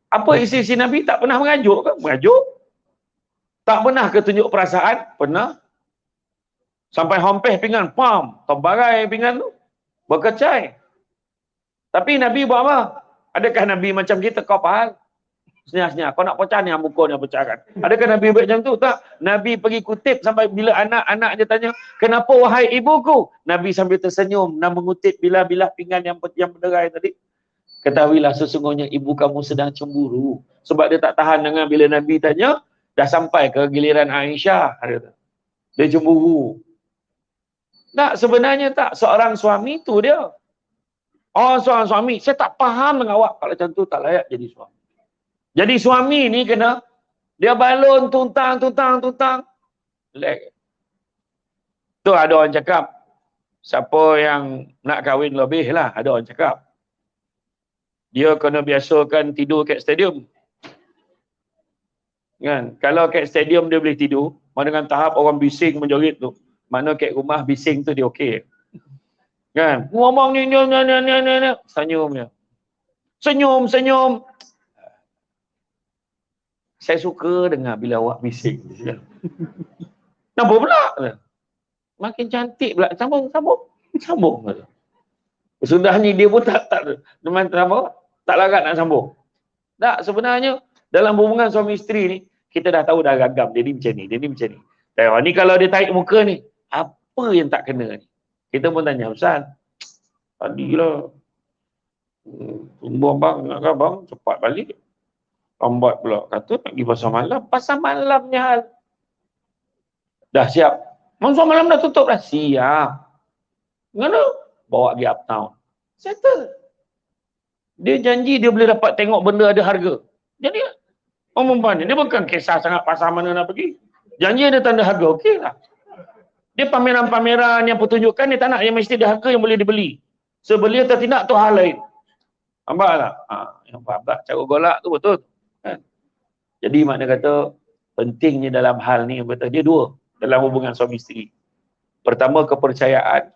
Apa isteri-isteri Nabi tak pernah mengajuk ke? Mengajuk. Tak pernah ke tunjuk perasaan? Pernah. Sampai hompeh pinggan, pam, terbarai pinggan tu. Berkecai. Tapi Nabi buat apa? Adakah Nabi macam kita? Kau faham? Senyap-senyap. Kau nak pecah ni, muka ni pecahkan. Adakah Nabi buat macam tu? Tak. Nabi pergi kutip sampai bila anak-anak dia tanya, kenapa wahai ibuku? Nabi sambil tersenyum dan mengutip bila-bila pinggan yang berderai tadi. Ketahuilah sesungguhnya ibu kamu sedang cemburu. Sebab dia tak tahan dengan bila Nabi tanya, dah sampai ke giliran Aisyah. Dia cemburu. Tak, sebenarnya tak. Seorang suami tu dia. Oh, seorang suami. Saya tak faham dengan awak. Kalau macam tu tak layak jadi suami. Jadi suami ni kena, dia balon tuntang. Leg. Tu ada orang cakap, siapa yang nak kahwin lebih lah, ada orang cakap. Dia kena biasakan tidur kat stadium. Kan? Kalau kat stadium dia boleh tidur, mana dengan tahap orang bising menjerit tu. Mana kat rumah bising tu dia okey. Kan? Ngomong ni, senyum dia. Senyum. Saya suka dengar bila awak bising. Nampak pula. Makin cantik pula. Sambung. Sudah ni dia pun tak larat nak sambung. Tak, sebenarnya dalam hubungan suami isteri ni, kita dah tahu dah gagam. Dia ni macam ni. Tengok ni kalau dia tarik muka ni, apa yang tak kena ni? Kita pun tanya, Ustaz, tadilah tunggu abang, nak abang cepat balik. Lambat pula. Kata nak pergi pasar malam. Pasar malamnya hal. Dah siap. Pasar malam dah tutup dah. Siap. Kenapa? Bawa pergi uptown. Settle. Dia janji dia boleh dapat tengok benda ada harga. Jadi, perempuan ni, dia bukan kisah sangat pasar mana nak pergi. Janji ada tanda harga. Okey lah. Dia pameran-pameran yang pertunjukan, dia tak nak yang mesti ada harga yang boleh dibeli. Sebeli atau tidak tu hal lain. Nampak tak? Yang faham tak? Cara golak tu betul. Kan? Jadi makna kata pentingnya dalam hal ni betul dia dua dalam hubungan suami isteri. Pertama kepercayaan,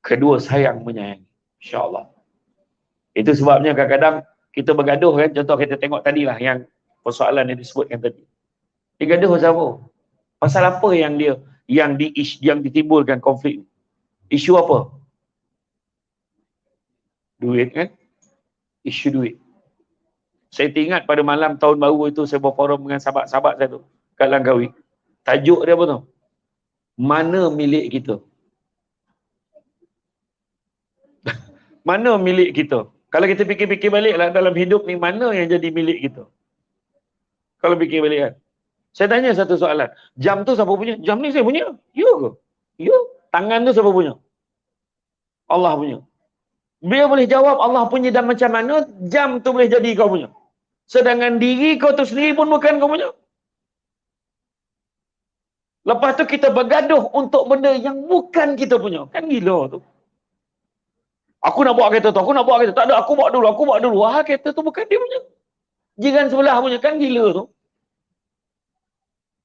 kedua sayang menyayangi. Insya-Allah. Itu sebabnya kadang-kadang kita bergaduh kan, contoh kita tengok tadilah yang persoalan yang disebutkan tadi. Dia gaduh pasal apa? Pasal apa yang ditimbulkan konflik? Isu apa? Duit kan? Isu duit. Saya teringat pada malam tahun baru itu saya berforum dengan sahabat-sahabat saya tu kat Langkawi. Tajuk dia apa tu? Mana milik kita? Mana milik kita? Kalau kita fikir-fikir balik lah dalam hidup ni, mana yang jadi milik kita? Kalau fikir balik kan. Saya tanya satu soalan. Jam tu siapa punya? Jam ni saya punya. Ya ke? Ya. Tangan tu siapa punya? Allah punya. Dia boleh jawab Allah punya dan macam mana jam tu boleh jadi kau punya. Sedangkan diri kau tu sendiri pun bukan kau punya. Lepas tu kita bergaduh untuk benda yang bukan kita punya. Kan gila tu. Aku nak bawa kereta tu, Tak ada, aku bawa dulu. Wah, kereta tu bukan dia punya. Jiran sebelah punya kan gila tu.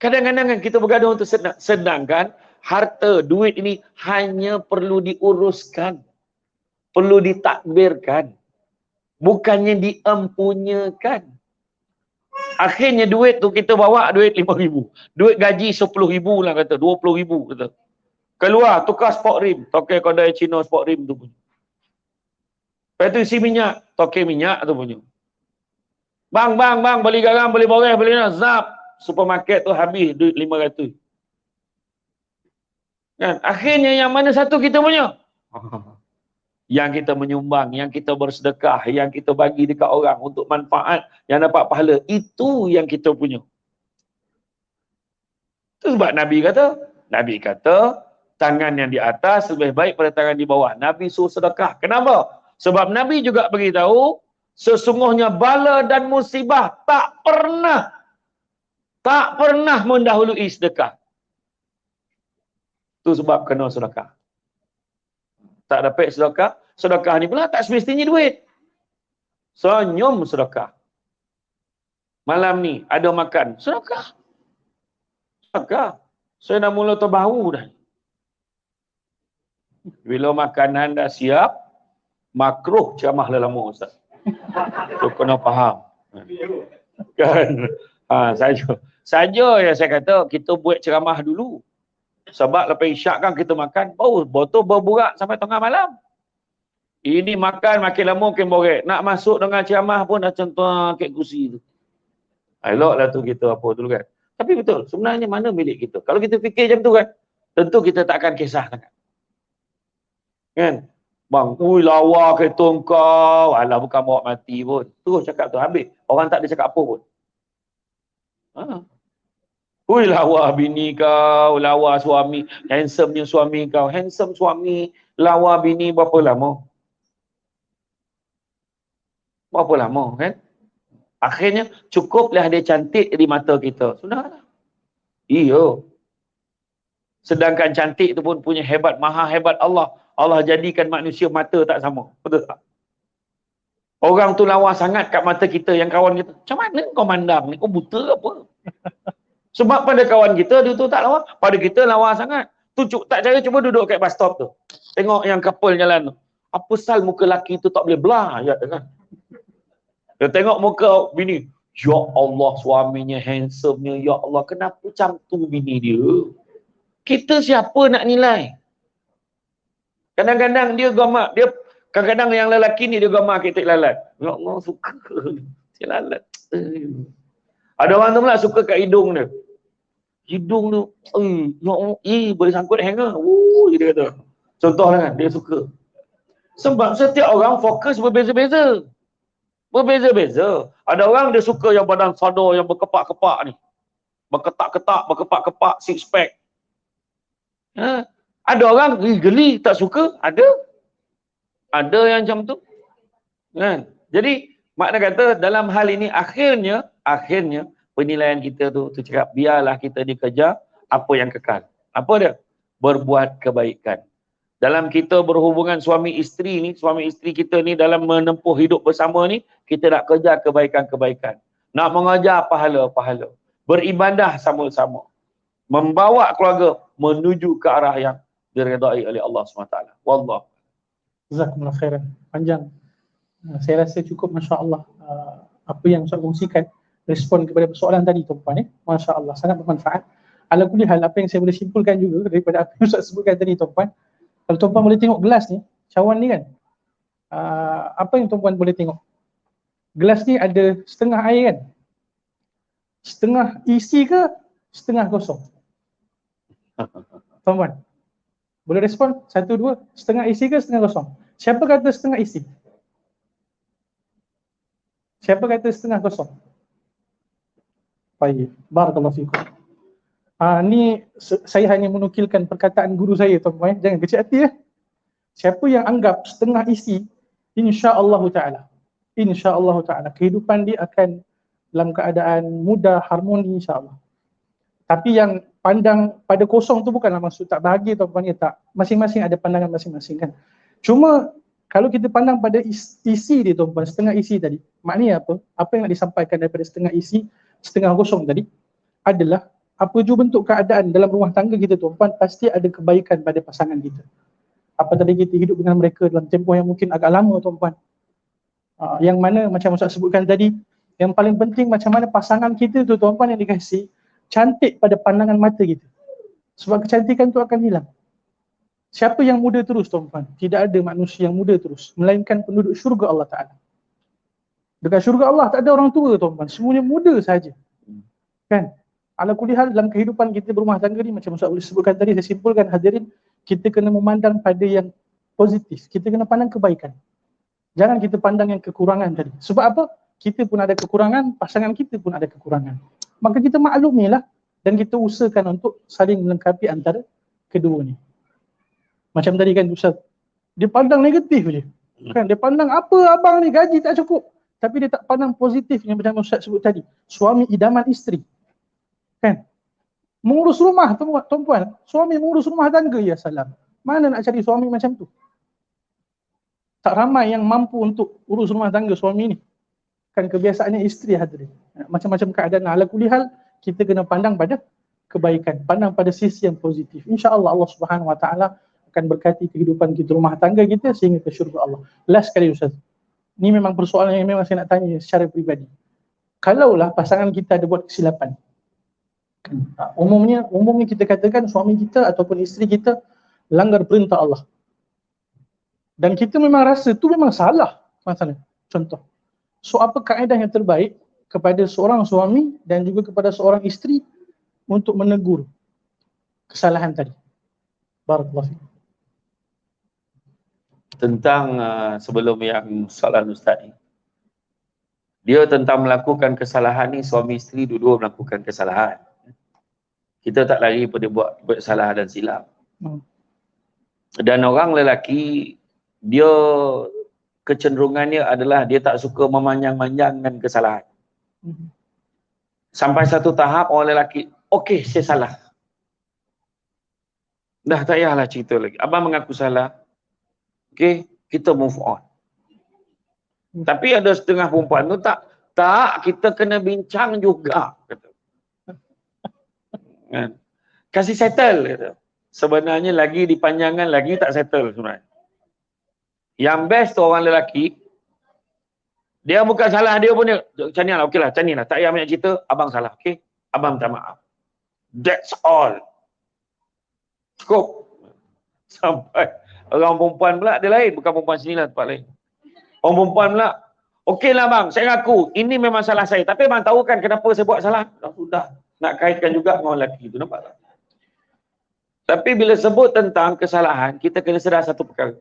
Kadang-kadang kan kita bergaduh untuk sedangkan harta, duit ini hanya perlu diuruskan, perlu ditakbirkan, bukannya diempunyakan. Akhirnya duit tu kita bawa duit 5,000, duit gaji 10,000 lah kata, 20,000 kata. Keluar tukar sport rim, toke kedai Cina sport rim tu punya. Lepas tu isi minyak, toke minyak tu punya. Bang, beli garam, beli boreh, beli nak, zap. Supermarket tu habis duit 500. Kan? Akhirnya yang mana satu kita punya? Yang kita menyumbang, yang kita bersedekah, yang kita bagi dekat orang untuk manfaat, yang dapat pahala. Itu yang kita punya. Itu sebab Nabi kata, tangan yang di atas lebih baik pada tangan di bawah. Nabi suruh sedekah. Kenapa? Sebab Nabi juga beritahu, sesungguhnya bala dan musibah tak pernah mendahului sedekah. Itu sebab kena sedekah. Tak dapat sedekah, sedekah ni pula tak semestinya duit. Senyum sedekah. Malam ni ada makan, sedekah. Sedekah. Saya dah mula terbau dah. Bila makanan dah siap, makruh ceramah lama Ustaz. Tu kena faham. Kan? Saja yang saya kata kita buat ceramah dulu. Sebab lepas isyak kan kita makan, botol berburak sampai tengah malam. Ini makan makin lama makin borek. Nak masuk dengan ceramah pun dah contoh kek kursi tu. Eloklah tu kita apa dulu kan. Tapi betul, sebenarnya mana milik kita? Kalau kita fikir macam tu kan, tentu kita tak akan kisah sangat. Kan? Bang, lawa kereta kau. Alah, bukan bawa mati pun. Terus cakap tu habis. Orang tak ada cakap apa pun. Lawa bini kau, lawa suami, handsomenya suami kau, handsome suami, lawa bini berapa lama? Berapa lama kan? Akhirnya cukuplah dia cantik di mata kita. Sudahlah. Iya. Sedangkan cantik tu pun punya hebat, maha hebat Allah. Allah jadikan manusia mata tak sama. Betul tak? Orang tu lawa sangat kat mata kita, yang kawan kita. Macam mana kau mandang ni? Kau buta apa? Sebab pada kawan kita, dia tu tak lawa. Pada kita lawa sangat. Tu tak cara cuba duduk kat bus stop tu. Tengok yang couple jalan tu. Apa sal muka laki tu tak boleh belah? Ya, kan? Dia tengok muka bini. Ya Allah, suaminya handsome-nya. Ya Allah, kenapa macam tu bini dia? Kita siapa nak nilai? Kadang-kadang dia gamak. Kadang-kadang yang lelaki ni dia gamak kita lalat. Ya Allah, suka. Dia lalat. Ada orang tu pula suka kat hidung dia. Hidung tu, ya Allah, boleh sangkut hanger. Dia kata. Contohlah kan, dia suka. Sebab setiap orang fokus berbeza-beza. Berbeza-beza. Ada orang dia suka yang badan sadar, yang berkepak-kepak ni. Berketak-ketak, berkepak-kepak, six pack. Ada orang geli, tak suka. Ada yang macam tu. Kan? Jadi, makna kata dalam hal ini akhirnya penilaian kita tu cakap biarlah kita dikejar apa yang kekal. Apa dia? Berbuat kebaikan. Dalam kita berhubungan suami isteri kita ni dalam menempuh hidup bersama ni, kita nak kejar kebaikan-kebaikan. Nak mengajar pahala-pahala. Beribadah sama-sama. Membawa keluarga menuju ke arah yang diredai oleh Allah SWT. Wallah. Jazakumullah khairan. Panjang. Saya rasa cukup, Masya Allah. Apa yang Ustaz kongsikan, respon kepada persoalan tadi tuan-tuan. Masya Allah, sangat bermanfaat. Ala kulli hal, apa yang saya boleh simpulkan juga daripada apa yang Ustaz sebutkan tadi tuan-tuan. Kalau tuan-tuan boleh tengok gelas ni, cawan ni kan, apa yang tuan-tuan boleh tengok? Gelas ni ada setengah air kan? Setengah isi ke setengah kosong? Tuan-tuan, boleh respon? 1, 2, setengah isi ke setengah kosong? Siapa kata setengah isi? Siapa kata setengah kosong? Baik, barakallahu fikum. Ni saya hanya menukilkan perkataan guru saya tuan-tuan, jangan kecil hati ya. Siapa yang anggap setengah isi, insya-Allah taala kehidupan dia akan dalam keadaan mudah, harmoni insya-Allah. Tapi yang pandang pada kosong tu bukanlah maksud tak bahagia tuan-tuan ya, tak. Masing-masing ada pandangan masing-masing kan. Cuma Kalau kita pandang pada isi dia tuan-tuan, setengah isi tadi, maknanya apa? Apa yang nak disampaikan daripada setengah isi, setengah kosong tadi adalah apa jua bentuk keadaan dalam rumah tangga kita tuan-tuan, pasti ada kebaikan pada pasangan kita. Apa tadi kita hidup dengan mereka dalam tempoh yang mungkin agak lama tuan-tuan. Yang mana macam Ustaz sebutkan tadi, yang paling penting macam mana pasangan kita tu tuan-tuan yang dikasih cantik pada pandangan mata kita. Sebab kecantikan tu akan hilang. Siapa yang muda terus tuan-tuan? Tidak ada manusia yang muda terus, melainkan penduduk syurga Allah Ta'ala. Dekat syurga Allah tak ada orang tua tuan-tuan, semuanya muda saja. Kan? Ala kulli hal dalam kehidupan kita berumah tangga ni, macam Ustaz boleh sebutkan tadi, saya simpulkan hadirin, kita kena memandang pada yang positif, kita kena pandang kebaikan. Jangan kita pandang yang kekurangan tadi. Sebab apa? Kita pun ada kekurangan, pasangan kita pun ada kekurangan. Maka kita maklumilah dan kita usahakan untuk saling melengkapi antara kedua ni. Macam tadi kan Ustaz, dia pandang negatif je. Kan? Dia pandang apa abang ni gaji tak cukup. Tapi dia tak pandang positif yang macam Ustaz sebut tadi. Suami idaman isteri. Kan? Mengurus rumah tuan-tuan. Suami mengurus rumah tangga, ya salam. Mana nak cari suami macam tu? Tak ramai yang mampu untuk urus rumah tangga suami ni. Kan kebiasaannya isteri hadirin. Macam-macam keadaan. Ala kulli hal, kita kena pandang pada kebaikan. Pandang pada sisi yang positif. InsyaAllah Allah Subhanahu Wa Taala akan berkati kehidupan kita, rumah tangga kita sehingga ke syurga Allah. Last sekali Ustaz. Ini memang persoalan yang memang saya nak tanya secara peribadi. Kalaulah pasangan kita ada buat kesilapan. Umumnya kita katakan suami kita ataupun isteri kita langgar perintah Allah. Dan kita memang rasa tu memang salah masalah. Contoh. So apa kaedah yang terbaik kepada seorang suami dan juga kepada seorang isteri untuk menegur kesalahan tadi? Barakallahu fiik. Tentang sebelum yang soalan Ustaz ni, dia tentang melakukan kesalahan ni, suami isteri dua-dua melakukan kesalahan. Kita tak lari pada buat salah dan silap. Dan orang lelaki, dia kecenderungannya adalah dia tak suka memanjang-manjangkan kesalahan. Sampai satu tahap orang lelaki, okey saya salah. Dah tak payahlah cerita lagi. Abang mengaku salah. Okey, kita move on. Tapi ada setengah perempuan tu tak, kita kena bincang juga. Kata. Kan? Kasih settle. Kata. Sebenarnya lagi dipanjangkan, lagi tak settle sebenarnya. Yang best tu orang lelaki, dia bukan salah dia pun dia, macam ni lah, okey lah, macam ni lah. Tak payah banyak cerita, abang salah, okey? Abang minta maaf. That's all. Cukup. Sampai orang perempuan pula dia lain, bukan perempuan sini lah, tempat lain. Orang perempuan pula, okey lah bang, saya ngaku, ini memang salah saya. Tapi abang tahu kan kenapa saya buat salah? Sudah, nak kaitkan juga dengan orang lelaki tu, nampak tak? Tapi bila sebut tentang kesalahan, kita kena sedar satu perkara.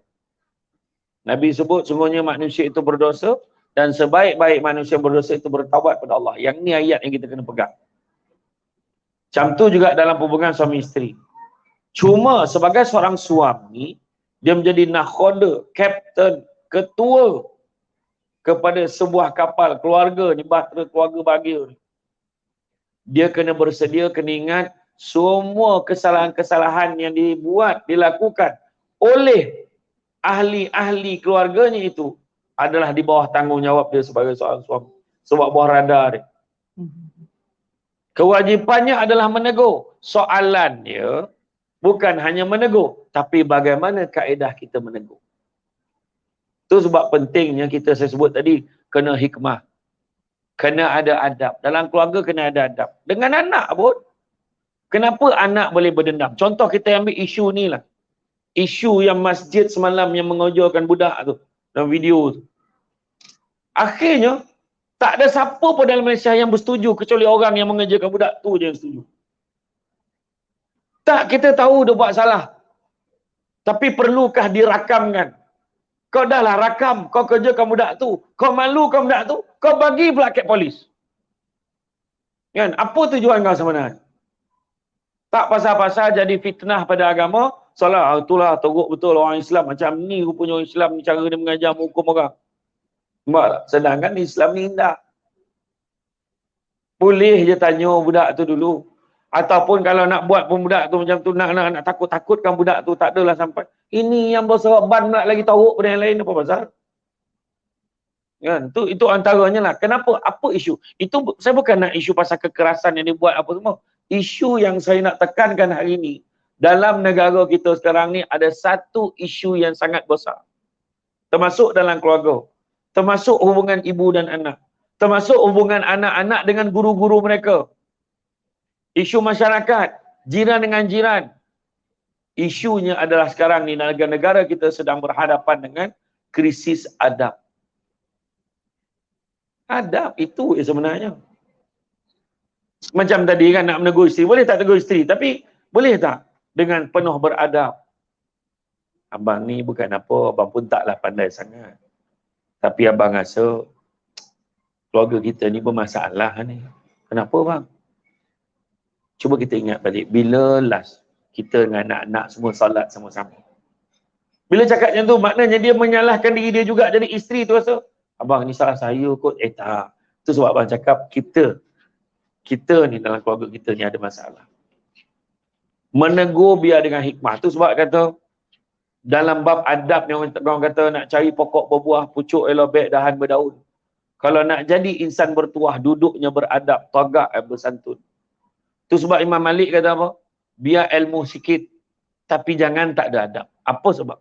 Nabi sebut, sungguhnya manusia itu berdosa, dan sebaik-baik manusia berdosa itu bertaubat pada Allah. Yang ni ayat yang kita kena pegang. Macam tu juga dalam hubungan suami isteri. Cuma sebagai seorang suami, dia menjadi nakhoda, kapten, ketua kepada sebuah kapal keluarga ni, bahtera keluarga bahagia ni. Dia kena bersedia, kena ingat semua kesalahan-kesalahan yang dilakukan oleh ahli-ahli keluarganya itu adalah di bawah tanggungjawab dia sebagai seorang suami, sebab bawah radar dia. Kewajipannya adalah menegur. Soalannya bukan hanya menegur, tapi bagaimana kaedah kita menegur. Itu sebab pentingnya saya sebut tadi, kena hikmah. Kena ada adab. Dalam keluarga kena ada adab. Dengan anak pun. Kenapa anak boleh berdendam? Contoh kita ambil isu ni lah. Isu yang masjid semalam yang mengoyorkan budak tu. Dalam video tu. Akhirnya, tak ada siapa pun dalam Malaysia yang bersetuju kecuali orang yang mengerjakan budak tu je yang setuju. Tak, kita tahu dia buat salah. Tapi perlukah dirakamkan? Kau dah lah rakam, kau kerjakan budak tu. Kau malukan budak tu, kau bagi pula kat polis. Kan? Apa tujuan kau sebenarnya? Tak pasal-pasal jadi fitnah pada agama. Salah, itulah teruk betul orang Islam. Macam ni rupanya orang Islam ni cara dia mengajar hukum orang. Nampak tak? Sedangkan Islam ni indah. Boleh je tanya budak tu dulu. Ataupun kalau nak buat pun budak tu macam tu, nak takut-takutkan budak tu, tak adalah sampai. Ini yang berserban pula lagi teruk pada yang lain, apa pasal? Kan? Itu antaranya lah. Kenapa? Apa isu? Itu saya bukan nak isu pasal kekerasan yang dibuat apa semua. Isu yang saya nak tekankan hari ini, dalam negara kita sekarang ni ada satu isu yang sangat besar. Termasuk dalam keluarga. Termasuk hubungan ibu dan anak. Termasuk hubungan anak-anak dengan guru-guru mereka. Isu masyarakat, jiran dengan jiran. Isunya adalah sekarang ni negara-negara kita sedang berhadapan dengan krisis adab. Adab itu sebenarnya. Macam tadi kan nak menegur isteri. Boleh tak tegur isteri? Tapi boleh tak dengan penuh beradab? Abang ni bukan apa, abang pun taklah pandai sangat. Tapi abang rasa keluarga kita ni bermasalah ni. Kenapa bang? Cuba kita ingat balik. Bila last kita dengan anak-anak semua salat sama-sama? Bila cakap macam tu, maknanya dia menyalahkan diri dia juga. Jadi isteri tu rasa, abang ni salah saya kot. Tak. Itu sebab abang cakap kita ni dalam keluarga kita ni ada masalah. Menegur biar dengan hikmah. Itu sebab kata dalam bab adab ni orang kata nak cari pokok berbuah, pucuk elobek, dahan berdaun. Kalau nak jadi insan bertuah, duduknya beradab, tagak bersantun. Itu sebab Imam Malik kata apa? Biar ilmu sikit, tapi jangan tak ada adab. Apa sebab?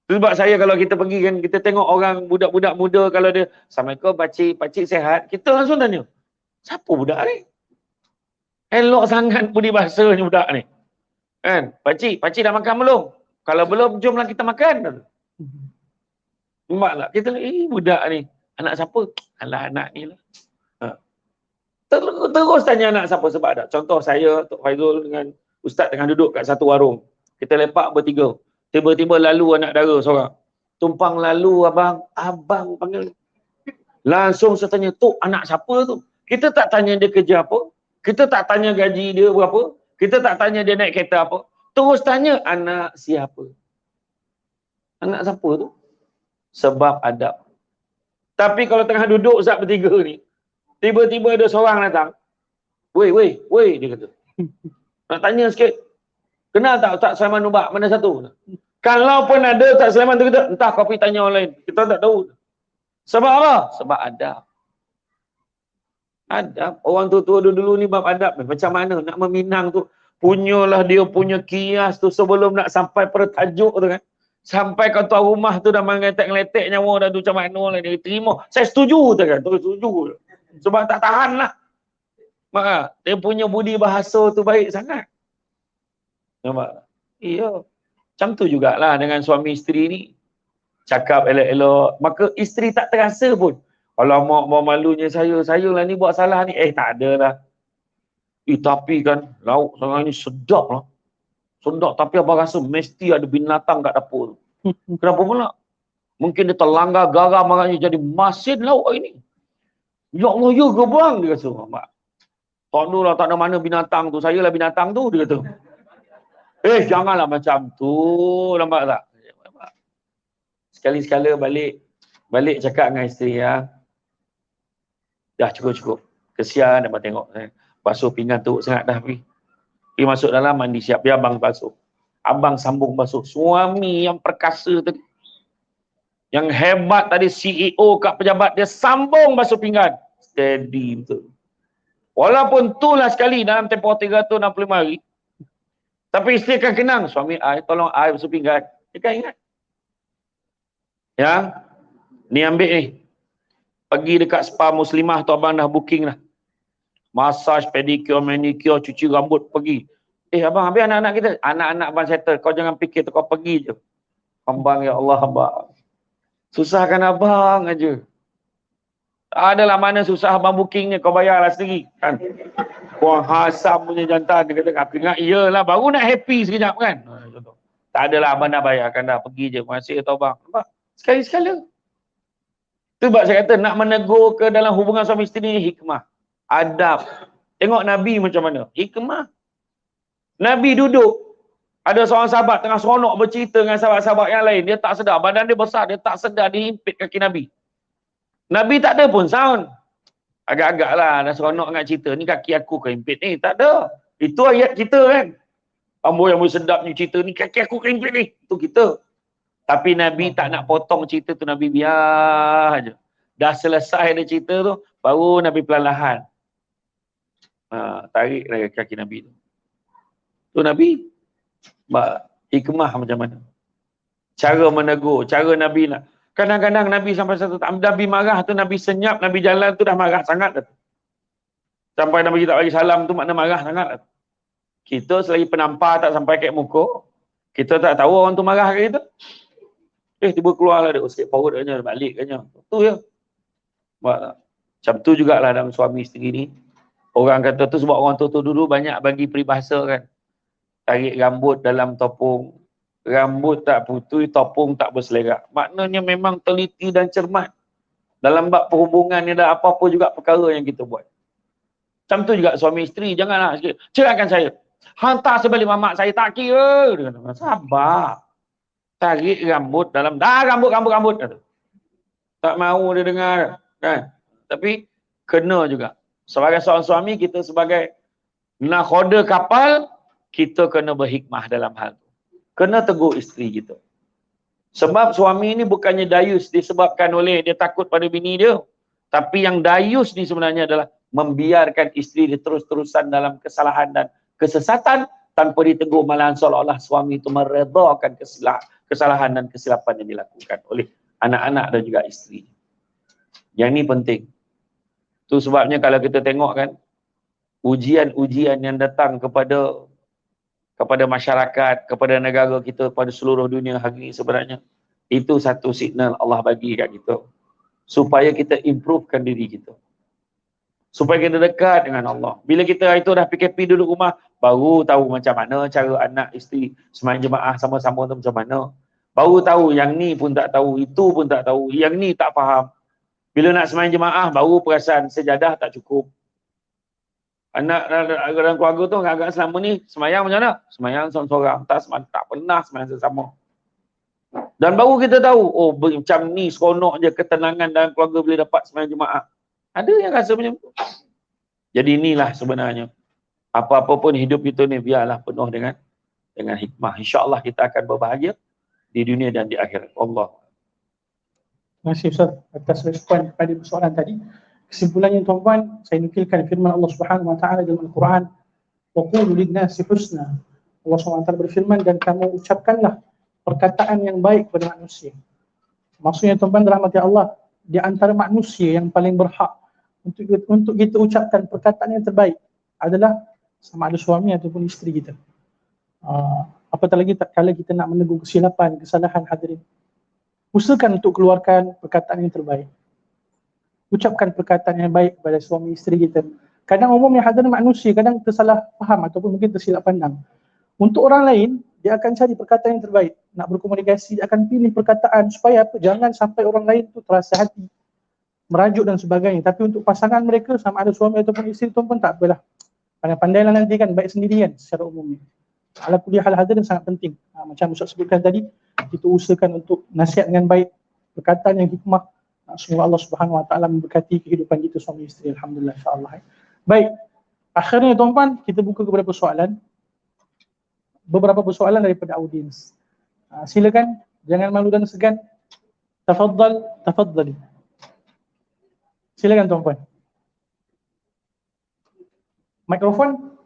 Sebab saya kalau kita pergi kan, kita tengok orang budak-budak muda, kalau dia, Assalamualaikum pakcik sehat, kita langsung tanya, siapa budak ni? Elok sangat budi bahasanya budak ni. Kan? Pakcik dah makan belum? Kalau belum, jomlah kita makan. Nampak tak? Kita budak ni. Anak siapa? Alah anak ni lah. Terus tanya anak siapa sebab ada. Contoh saya, Tok Faizul dengan Ustaz tengah duduk kat satu warung. Kita lepak bertiga. Tiba-tiba lalu anak dara seorang. Tumpang lalu abang panggil. Langsung saya tanya, Tok anak siapa tu? Kita tak tanya dia kerja apa. Kita tak tanya gaji dia berapa. Kita tak tanya dia naik kereta apa. Terus tanya anak siapa. Anak siapa tu? Sebab adab. Tapi kalau tengah duduk Ustaz bertiga ni, tiba-tiba ada seorang datang. Woi, dia kata. Nak tanya sikit. Kenal tak Ustaz Sulaiman Nubak? Mana satu? Kalau pun ada Ustaz Sulaiman tu kata, entah kau pergi tanya orang lain. Kita tak tahu. Sebab apa? Sebab adab. Adab. Orang tua-tua dulu ni bab adab. Macam mana nak meminang tu. Punyalah dia punya kias tu sebelum nak sampai pertajuk tu kan. Sampai kau tuan rumah tu dah mengeletek-ngeletek nyawa dah tu macam mana lah dia terima. Saya setuju tu kan. Terus setuju. Sebab tak tahan lah. Maka dia punya budi bahasa tu baik sangat. Nampak? Iya. Macam tu jugalah dengan suami isteri ni. Cakap elok-elok. Maka isteri tak terasa pun. Alamak, malunya saya lah ni buat salah ni. Tak ada lah. Tapi kan, lauk sekarang ni sedap lah. Sedap, tapi abang rasa mesti ada binatang kat dapur. Kenapa pula? Mungkin dia terlanggar garam maknanya jadi masin lauk hari ni. Ya Allah, ya ke bang? Dia kata, Mak. Tak ada lah, tak ada mana binatang tu. Saya lah binatang tu, dia kata. Janganlah macam tu. Nampak tak? Sekali-sekala balik cakap dengan isteri ya. Dah cukup. Kesian abang tengok. Basuh pinggan tu sangat dah pergi. Pergi masuk dalam mandi siap. Biar abang basuh. Abang sambung basuh. Suami yang perkasa tadi. Yang hebat tadi CEO kat pejabat dia sambung basuh pinggan. Steady betul. Walaupun tu lah sekali dalam tempoh 365 hari. Tapi isteri akan kenang. Suami tolong basuh pinggan. Dia kan ingat. Ya. Ni ambil ni. Pergi dekat spa muslimah tu abang dah booking lah. Massage, pedicure, manicure, cuci rambut, pergi. Abang, habis anak-anak kita. Anak-anak abang settle. Kau jangan fikir tu, kau pergi je. Abang, ya Allah, abang. Susahkan abang aja. Tak adalah mana susah abang booking ni. Kau bayarlah sendiri. Kan? Kau hasam punya jantan. Dia kata, aku ingat, iyalah. Baru nak happy sekejap kan. Tak adalah abang dah bayarkan dah. Pergi je. Terima kasih tau abang. Nampak? Sekali-sekala. Itu sebab saya kata, nak menegur ke dalam hubungan suami isteri ni hikmah. Adab. Tengok Nabi macam mana. Hikmah. Nabi duduk. Ada seorang sahabat tengah seronok bercerita dengan sahabat-sahabat yang lain. Dia tak sedar. Badan dia besar. Dia tak sedar. Dia himpit kaki Nabi. Nabi tak ada pun sound. Agak-agak lah, dah seronok nak cerita. Ni kaki aku kerimpit ni. Tak ada. Itu ayat kita kan. Amboi yang sedap ni cerita ni, kaki aku kerimpit ni. Itu kita. Tapi Nabi tak nak potong cerita tu, Nabi biar aja. Dah selesai dia cerita tu, baru Nabi perlahan-lahan tarik dari kaki Nabi tu. Tu Nabi hikmah macam mana. Cara menegur, cara Nabi nak. Kadang-kadang Nabi sampai satu tahap, Nabi marah tu, Nabi senyap, Nabi jalan tu dah marah sangat dah. Sampai Nabi tak bagi salam tu makna marah sangat dah. Kita selagi penampar tak sampai kat muka, kita tak tahu orang tu marah kat kita. Tiba keluarlah dia, sikit paut katanya, balik katanya. Tu je. Macam tu jugalah dalam suami isteri ni. Orang kata tu sebab orang tu dulu banyak bagi peribahasa kan. Tarik rambut dalam topung. Rambut tak putih, topung tak berselerak. Maknanya memang teliti dan cermat. Dalam bab perhubungan ni ada apa-apa juga perkara yang kita buat. Macam tu juga suami isteri. Janganlah sikit, ceraikan saya. Hantar sebalik mamak saya tak kira. Dia kata, sabar. Tarik rambut dalam, rambut. Kata. Tak mahu dia dengar. Kan? Tapi kena juga. Sebagai seorang suami, kita sebagai nakhoda kapal, kita kena berhikmah dalam hal tu. Kena tegur isteri kita. Sebab suami ni bukannya dayus disebabkan oleh dia takut pada bini dia. Tapi yang dayus ni sebenarnya adalah membiarkan isteri dia terus-terusan dalam kesalahan dan kesesatan tanpa ditegur, malahan seolah-olah suami itu meredakan kesalahan dan kesilapan yang dilakukan oleh anak-anak dan juga isteri. Yang ni penting. Tu sebabnya kalau kita tengok kan, ujian-ujian yang datang kepada masyarakat, kepada negara kita, pada seluruh dunia hari ini sebenarnya, itu satu signal Allah bagi kat kita. Supaya kita improvekan diri kita. Supaya kita dekat dengan Allah. Bila kita itu dah PKP duduk rumah, baru tahu macam mana cara anak isteri sembahyang jemaah sama-sama tu macam mana. Baru tahu, yang ni pun tak tahu, itu pun tak tahu, yang ni tak faham. Bila nak sembahyang jemaah, baru perasan sejadah tak cukup. Anak dalam keluarga tu agak-agak selama ni sembahyang macam mana? Sembahyang seorang-seorang, tak pernah sembahyang sesama. Dan baru kita tahu, oh macam ni seronok je ketenangan dalam keluarga bila dapat sembahyang jemaah. Ada yang rasa macam tu. Jadi inilah sebenarnya. Apa-apa pun hidup kita ni biarlah penuh dengan hikmah. InsyaAllah kita akan berbahagia di dunia dan di akhirat. Allah. Terima kasih Ustaz atas respon kepada persoalan tadi. Kesimpulannya tuan-tuan, saya nukilkan firman Allah Subhanahu wa taala dalam Al-Quran, wa qulu lin-nasi husna. Allah Subhanahu wa taala berfirman, dan kamu ucapkanlah perkataan yang baik kepada manusia. Maksudnya tuan-tuan dirahmati Allah, di antara manusia yang paling berhak untuk kita ucapkan perkataan yang terbaik adalah sama ada suami ataupun isteri kita. Apatah lagi tak kala kita nak menegur kesilapan, kesalahan hadirin. Usahakan untuk keluarkan perkataan yang terbaik. Ucapkan perkataan yang baik kepada suami isteri kita. Kadang umumnya hadirin manusia kadang tersalah faham ataupun mungkin tersilap pandang. Untuk orang lain, dia akan cari perkataan yang terbaik. Nak berkomunikasi, dia akan pilih perkataan supaya apa? Jangan sampai orang lain tu terasa hati, merajuk dan sebagainya. Tapi untuk pasangan mereka, sama ada suami ataupun isteri tu pun tak apalah. Pandai-pandailah nanti kan, baik sendirian secara umumnya. Ala kulli hal hadirin sangat penting. Macam Ustaz sebutkan tadi, kita usahakan untuk nasihat dengan baik, perkataan yang hikmah. Semoga Allah Subhanahu wa taala memberkati kehidupan kita suami isteri, alhamdulillah, insya-Allah. Baik. Akhirnya tuan-tuan, kita buka kepada persoalan. Beberapa persoalan daripada audiens. Silakan, jangan malu dan segan. Tafadhali. Silakan tuan-tuan. Mikrofon.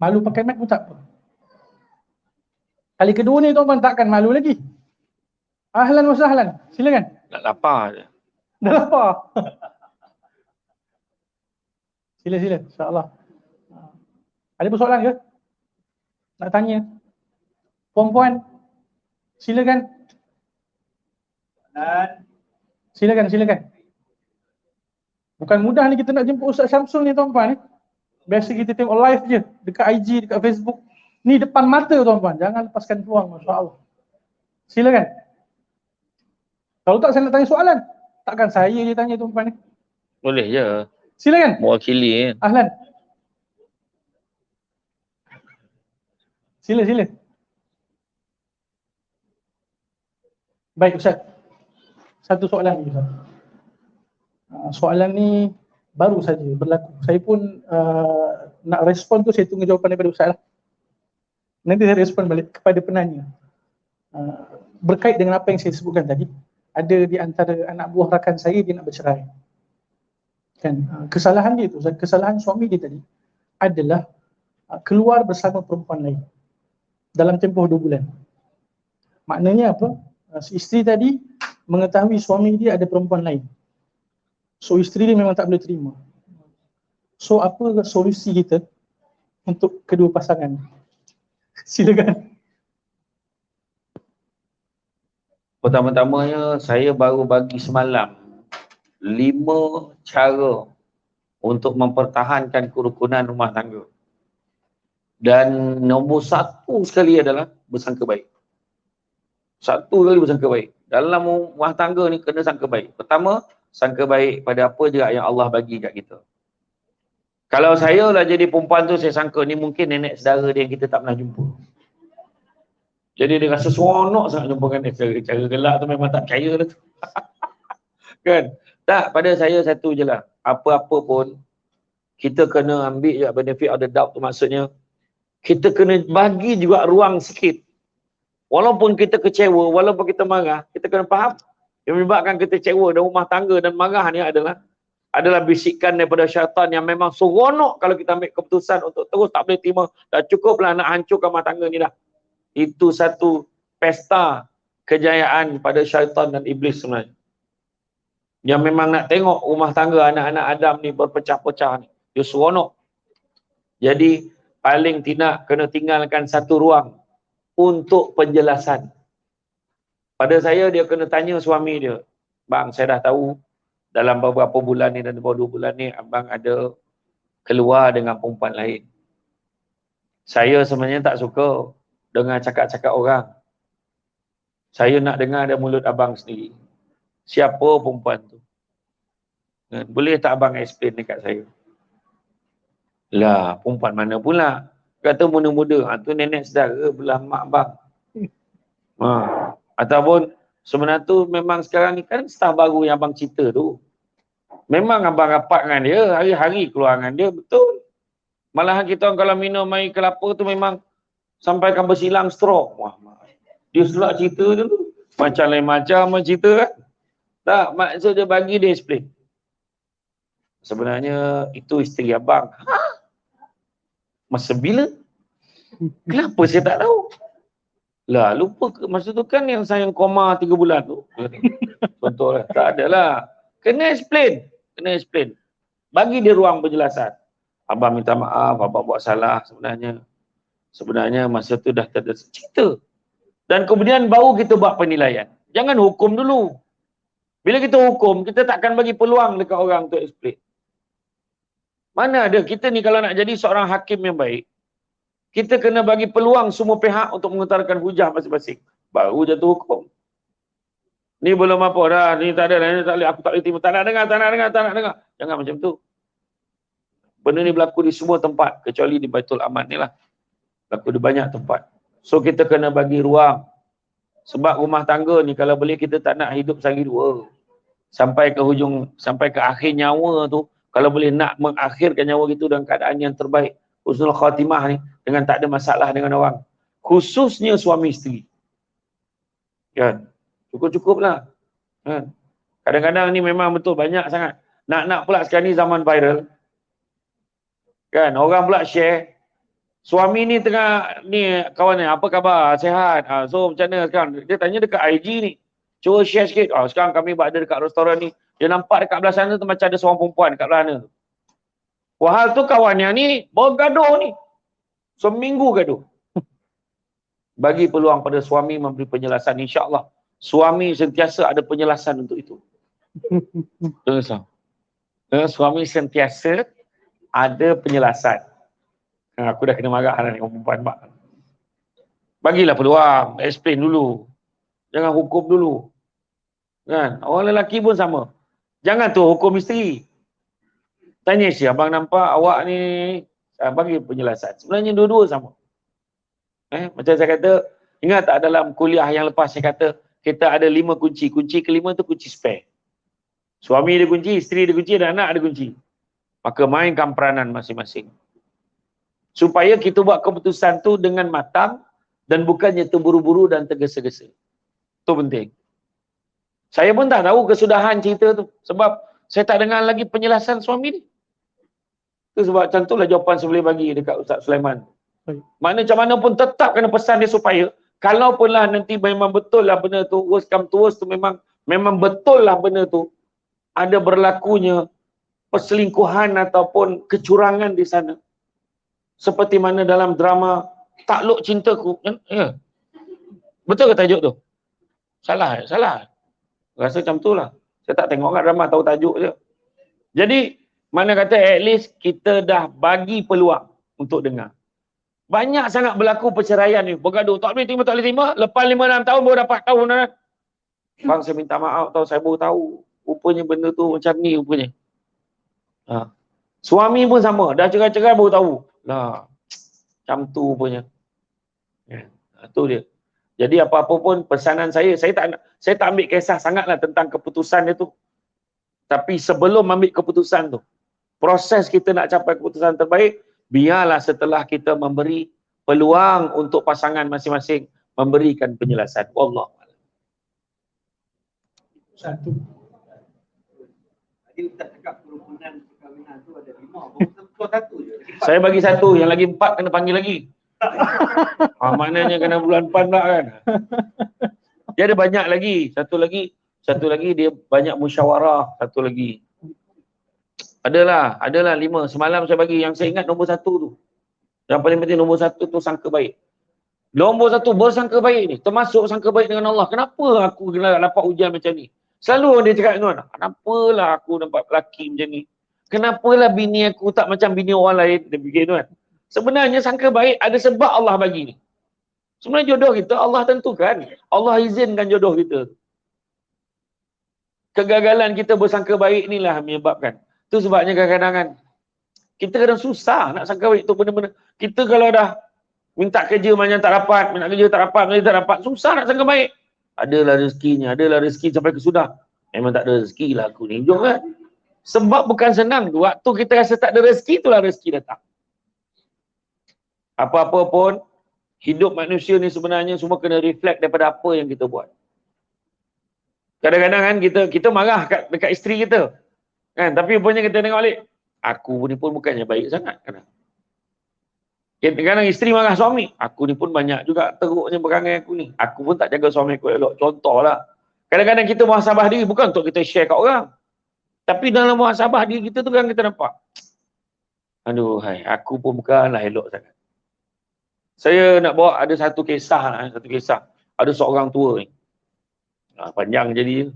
Malu pakai mic pun tak apa. Kali kedua ni tuan-tuan takkan malu lagi. Ahlan wa sahlan. Silakan. Nak lapar je. Dah lapar. Sila. InsyaAllah. Ada persoalan ke? Nak tanya? Puan-puan? Silakan. Silakan. Bukan mudah ni kita nak jemput Ustaz Syamsul ni tuan-puan ni. Biasa kita tengok live je dekat IG, dekat Facebook. Ni depan mata tuan-puan. Jangan lepaskan peluang, masya-Allah. Silakan. Kalau tak saya nak tanya soalan. Takkan saya je tanya tuan-puan ni. Boleh je. Silakan. Mewakili kan. Ahlan. Sila. Baik Ustaz. Satu soalan lagi Ustaz. Soalan ni baru saja berlaku. Saya pun nak respon tu saya tunggu jawapan daripada Ustaz lah. Nanti saya respon balik kepada penanya. Berkait dengan apa yang saya sebutkan tadi, ada di antara anak buah rakan saya dia nak bercerai. Kan, kesalahan dia tu, kesalahan suami dia tadi adalah keluar bersama perempuan lain dalam tempoh 2 bulan. Maknanya apa? Si isteri tadi mengetahui suami dia ada perempuan lain. So isteri dia memang tak boleh terima. So apa solusi kita untuk kedua pasangan? Silakan. Pertama-tamanya saya baru bagi semalam 5 cara untuk mempertahankan kerukunan rumah tangga. Dan nombor 1 sekali adalah bersangka baik. 1 kali bersangka baik. Dalam rumah tangga ni kena sangka baik. Pertama, sangka baik pada apa je yang Allah bagi kat kita. Kalau saya lah jadi perempuan tu, saya sangka ni mungkin nenek saudara dia yang kita tak pernah jumpa. Jadi dia rasa seronok sangat jumpa kan dia. Cara gelak tu memang tak percaya lah tu. Kan? Tak, pada saya satu je lah. Apa-apa pun, kita kena ambil je benefit of the doubt tu, maksudnya, kita kena bagi juga ruang sikit. Walaupun kita kecewa, walaupun kita marah, kita kena faham. Yang menyebabkan kita kecewa dan rumah tangga dan marah ni adalah bisikan daripada syaitan yang memang seronok kalau kita ambil keputusan untuk terus tak boleh terima. Dah cukuplah nak hancurkan rumah tangga ni dah. Itu satu pesta kejayaan pada syaitan dan iblis sebenarnya. Yang memang nak tengok rumah tangga anak-anak Adam ni berpecah-pecah ni. Dia seronok. Jadi paling tidak kena tinggalkan satu ruang untuk penjelasan. Pada saya dia kena tanya suami dia, bang saya dah tahu dalam beberapa bulan ni dan beberapa 2 bulan ni abang ada keluar dengan perempuan lain. Saya sebenarnya tak suka dengar cakap-cakap orang. Saya nak dengar dari mulut abang sendiri. Siapa perempuan tu? Boleh tak abang explain dekat saya? Lah, perempuan mana pula? Kata muda-muda, tu nenek saudara belah mak abang. Ataupun sebenarnya tu memang sekarang ni kan staff baru yang abang cerita tu. Memang abang rapat dengan dia, hari-hari keluar dengan dia, betul. Malahan kita kalau minum air kelapa tu memang sampaikan bersilang stroke. Wah, dia selak cerita dulu. Macam lain macam cerita kan. Tak, maksud dia bagi dia explain. Sebenarnya itu isteri abang. Masa bila? Kenapa saya tak tahu? Lah, lupa ke? Masa tu kan yang sayang koma 3 bulan tu. Contohlah. Tak adalah. Kena explain. Kena explain. Bagi dia ruang penjelasan. Abang minta maaf, abang buat salah sebenarnya. Sebenarnya masa tu dah cerita. Dan kemudian baru kita buat penilaian. Jangan hukum dulu. Bila kita hukum, kita takkan bagi peluang dekat orang untuk explain. Mana ada kita ni kalau nak jadi seorang hakim yang baik, kita kena bagi peluang semua pihak untuk mengutarakan hujah masing-masing. Baru jatuh hukum. Ni belum apa dah, ni tak ada, ni tak boleh, aku tak boleh terima, tak nak dengar. Jangan macam tu. Benda ni berlaku di semua tempat, kecuali di Baitul Aman ni lah. Berlaku di banyak tempat. So kita kena bagi ruang. Sebab rumah tangga ni kalau boleh kita tak nak hidup sehari dua. Sampai ke hujung, sampai ke akhir nyawa tu, kalau boleh nak mengakhirkan nyawa itu dalam keadaan yang terbaik. Husnul khatimah ni, dengan tak ada masalah dengan orang. Khususnya suami isteri. Kan? Cukup-cukuplah. Kan? Kadang-kadang ni memang betul banyak sangat. Nak pula sekarang ni zaman viral. Kan? Orang pula share. Suami ni tengah, ni kawan ni, apa khabar? Sehat? So macam mana sekarang? Dia tanya dekat IG ni. Cuba share sikit. Sekarang kami berada dekat restoran ni. Dia nampak dekat belah sana tu macam ada seorang perempuan dekat belah sana. Wahal tu kawannya ni bergaduh ni. Seminggu gaduh. Bagi peluang pada suami memberi penjelasan. InsyaAllah. Suami sentiasa ada penjelasan untuk itu. Suami sentiasa ada penjelasan. Aku dah kena marah lah dengan perempuan mak. Bagilah peluang. Explain dulu. Jangan hukum dulu. Kan? Orang lelaki pun sama. Jangan tu hukum isteri. Tanya si abang nampak awak ni, bagi penjelasan. Sebenarnya dua-dua sama. Macam saya kata, ingat tak dalam kuliah yang lepas saya kata, kita ada 5 kunci. Kunci kelima tu kunci spare. Suami dia kunci, isteri dia kunci, dan anak dia kunci. Maka mainkan peranan masing-masing. Supaya kita buat keputusan tu dengan matang dan bukannya terburu-buru dan tergesa-gesa. Itu penting. Saya pun tak tahu kesudahan cerita tu. Sebab saya tak dengar lagi penjelasan suami ni. Itu sebab macam tu lah jawapan saya boleh bagi dekat Ustaz Sulaiman. Maknanya macam mana pun tetap kena pesan dia supaya kalaupun lah nanti memang betul lah benda tu, worst come to worst tu memang betul lah benda tu, ada berlakunya perselingkuhan ataupun kecurangan di sana. Seperti mana dalam drama Takluk Cintaku. Ya. Betul ke tajuk tu? Salah. Rasa macam tu lah. Saya tak tengok kat drama, tahu tajuk je. Jadi, mana kata at least kita dah bagi peluang untuk dengar. Banyak sangat berlaku perceraian ni. Bergaduh, tak boleh terima. Lepas 5-6 tahun baru dapat tahu. Bang, saya minta maaf tau, saya baru tahu. Rupanya benda tu macam ni rupanya. Suami pun sama, dah cerai-cerai baru tahu. Lah, macam tu rupanya. Tu dia. Jadi apa-apa pun pesanan saya tak ambil kisah sangatlah tentang keputusan dia tu. Tapi sebelum ambil keputusan tu, proses kita nak capai keputusan terbaik, biarlah setelah kita memberi peluang untuk pasangan masing-masing memberikan penjelasan. Wallah. Satu. Tadi Ustaz cakap kerukunan perkahwinan tu ada 5. Betul satu je. Saya bagi 1, yang lagi 4 kena panggil lagi. Maknanya kena bulan 4 pula kan. Dia ada banyak lagi. Satu lagi dia banyak musyawarah. Satu lagi. Adalah 5. Semalam saya bagi, yang saya ingat nombor 1 tu. Yang paling penting nombor 1 tu sangka baik. Nombor 1 bersangka baik ni, termasuk sangka baik dengan Allah. Kenapa aku kena dapat ujian macam ni? Selalu orang dia cakap tuan, kenapalah aku dapat lelaki macam ni? Kenapalah bini aku tak macam bini orang lain? Dia fikir tuan. Sebenarnya sangka baik ada sebab Allah bagi ni. Sebenarnya jodoh kita Allah tentukan. Allah izinkan jodoh kita. Kegagalan kita bersangka baik inilah menyebabkan. Itu sebabnya kadang-kadang kan, kita kadang susah nak sangka baik tu benda-benda. Kita kalau dah minta kerja macam tak dapat, susah nak sangka baik. Adalah rezeki sampai ke sudah. Memang tak ada rezeki lah aku ni. Jom kan? Sebab bukan senang tu. Waktu kita rasa tak ada rezeki, itulah rezeki datang. Apa-apa pun, hidup manusia ni sebenarnya semua kena reflect daripada apa yang kita buat. Kadang-kadang kan kita marah dekat isteri kita. Kan? Tapi rupanya kita tengok balik, aku ni pun bukannya baik sangat. Kadang-kadang isteri marah suami, aku ni pun banyak juga teruknya perangai aku ni. Aku pun tak jaga suami aku elok. Contohlah. Kadang-kadang kita muhasabah diri bukan untuk kita share kat orang. Tapi dalam muhasabah diri kita tu kan kita nampak, aduh, aku pun bukanlah elok sangat. Saya nak bawa ada satu kisah. Ada seorang tua ni. Panjang jadi.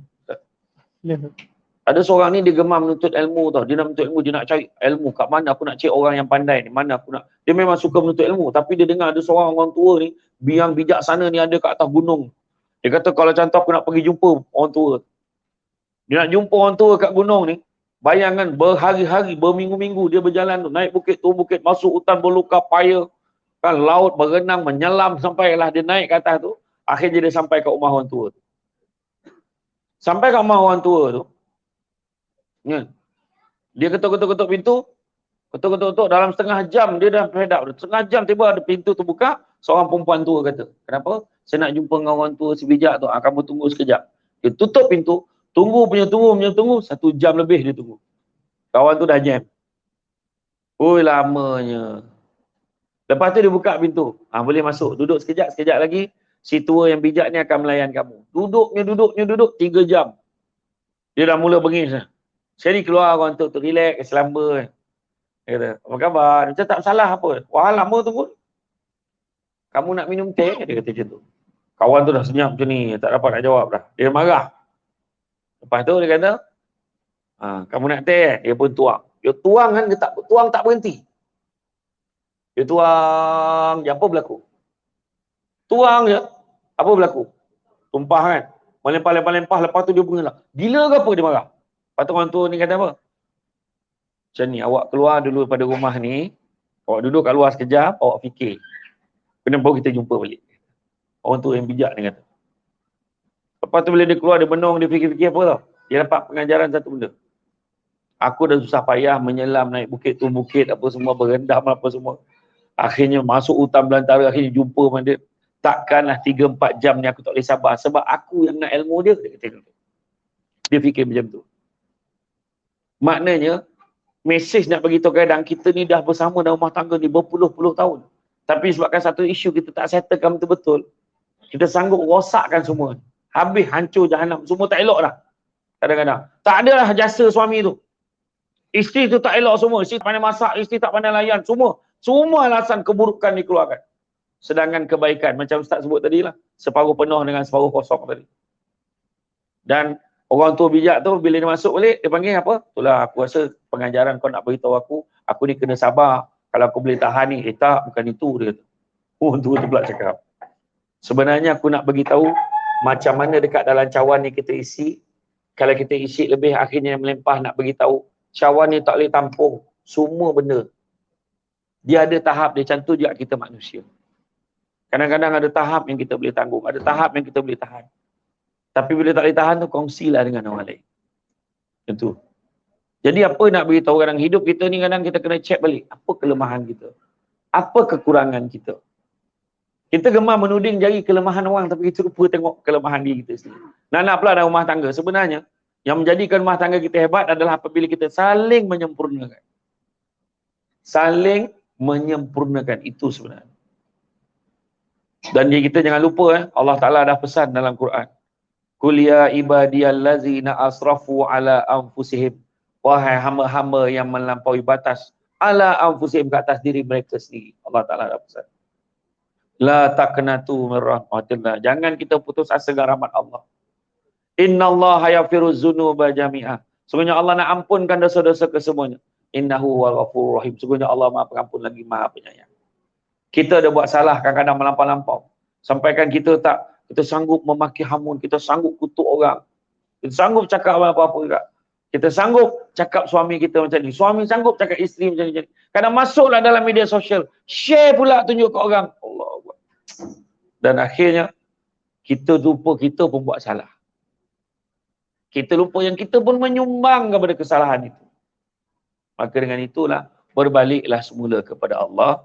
Ada seorang ni dia gemar menuntut ilmu tau. Dia nak menuntut ilmu, dia nak cari ilmu. Kat mana aku nak cari orang yang pandai ni? Mana aku nak. Dia memang suka menuntut ilmu. Tapi dia dengar ada seorang orang tua ni, biang bijaksana ni ada kat atas gunung. Dia kata kalau contoh aku nak pergi jumpa orang tua. Dia nak jumpa orang tua kat gunung ni. Bayangkan berhari-hari, berminggu-minggu dia berjalan tu. Naik bukit, turun bukit, masuk hutan berluka payah. Kan laut, berenang, menyelam sampailah dia naik ke atas tu. Akhirnya dia sampai ke rumah orang tua tu. Sampai ke rumah orang tua tu. Ya. Dia ketuk-ketuk pintu. Ketuk-ketuk dalam setengah jam dia dah fed up. Setengah jam tiba ada pintu terbuka. Seorang perempuan tua kata, kenapa? Saya nak jumpa dengan orang tua si bijak tu. Kamu tunggu sekejap. Dia tutup pintu. Tunggu. 1 jam lebih dia tunggu. Kawan tu dah jam. Oi lamanya. Lepas tu dia buka pintu. Boleh masuk. Duduk sekejap lagi. Si tua yang bijak ni akan melayan kamu. Duduk 3 jam. Dia dah mula bengis dah. Saya ni keluar orang tu relax, selamba. Dia kata, apa khabar? Macam tak salah apa. Wah, lama tunggu. Kamu nak minum teh? Dia kata macam tu. Kawan tu dah senyap macam ni. Tak dapat nak jawab dah. Dia marah. Lepas tu dia kata, kamu nak teh? Dia pun tuang. Dia tuang kan, dia tuang tak berhenti. Dia tuang, apa berlaku? Tuang je, apa berlaku? Tumpah kan? Melempah, lepas tu dia mengelak. Gila ke apa dia marah? Lepas tu orang tua ni kata apa? Macam ni, awak keluar dulu daripada rumah ni, awak duduk kat luar sekejap, awak fikir. Kenapa kita jumpa balik? Orang tua yang bijak ni kata. Lepas tu bila dia keluar, dia benung, dia fikir-fikir apa tau? Dia dapat pengajaran satu benda. Aku dah susah payah menyelam naik bukit tu bukit apa semua, berendam apa semua. Akhirnya masuk hutan belantara, akhirnya jumpa dengan dia. Takkanlah 3-4 jam ni aku tak boleh sabar sebab aku yang nak ilmu dia. Dia kata gitu. Dia fikir macam tu. Maknanya, mesej nak bagi tahu kadang kita ni dah bersama dalam rumah tangga ni berpuluh-puluh tahun. Tapi sebabkan satu isu kita tak settlekan betul-betul, kita sanggup rosakkan semua. Habis hancur jahanam, semua tak elok dah. Kadang-kadang. Tak adalah jasa suami tu. Isteri tu tak elok semua. Isteri tak pandai masak, isteri tak pandai layan. Semua alasan keburukan dikeluarkan. Sedangkan kebaikan, macam Ustaz sebut tadi lah, separuh penuh dengan separuh kosong tadi. Dan orang tua bijak tu, bila dia masuk balik, dia panggil apa? Itulah aku rasa pengajaran kau nak beritahu aku ni kena sabar. Kalau aku boleh tahan ni, tak, bukan itu dia kata. Oh, tu pula cakap. Sebenarnya aku nak beritahu macam mana dekat dalam cawan ni kita isi. Kalau kita isi lebih, akhirnya melempah nak beritahu. Cawan ni tak boleh tampung semua benda. Dia ada tahap, dia contoh juga kita manusia. Kadang-kadang ada tahap yang kita boleh tanggung, ada tahap yang kita boleh tahan. Tapi bila tak boleh tahan tu, kongsilah dengan orang lain. Itu. Jadi apa nak beritahu kadang hidup kita ni kadang kita kena check balik. Apa kelemahan kita? Apa kekurangan kita? Kita gemar menuding jari kelemahan orang tapi kita lupa tengok kelemahan diri kita sendiri. Nak pula dalam rumah tangga. Sebenarnya, yang menjadikan rumah tangga kita hebat adalah apabila kita saling menyempurnakan. Saling menyempurnakan. Itu sebenarnya. Dan kita jangan lupa, Allah Ta'ala dah pesan dalam Quran. Qul ya ibadiyallazina asrafu ala anfusihim. Wahai hamba-hamba yang melampaui batas. Ala anfusihim, ke atas diri mereka sendiri. Allah Ta'ala dah pesan. La taqnatu min rahmatillah. Jangan kita putus asa dengan rahmat Allah. Innallaha yaghfiru dzunuba jami'ah. Sesungguhnya Allah nak ampunkan dosa-dosa kesemuanya. Innahu huwal ghafurur rahim. Sesungguhnya Allah Maha Pengampun lagi Maha Penyayang. Kita ada buat salah kadang-kadang melampau-lampau. Sampaikan kita sanggup memaki hamun, kita sanggup kutuk orang. Kita sanggup cakap apa-apa juga. Kita sanggup cakap suami kita macam ni. Suami sanggup cakap isteri macam ni. Kadang masuklah dalam media sosial. Share pula tunjuk ke orang. Allah. Dan akhirnya, kita lupa kita pun buat salah. Kita lupa yang kita pun menyumbang kepada kesalahan itu. Maka dengan itulah, berbaliklah semula kepada Allah.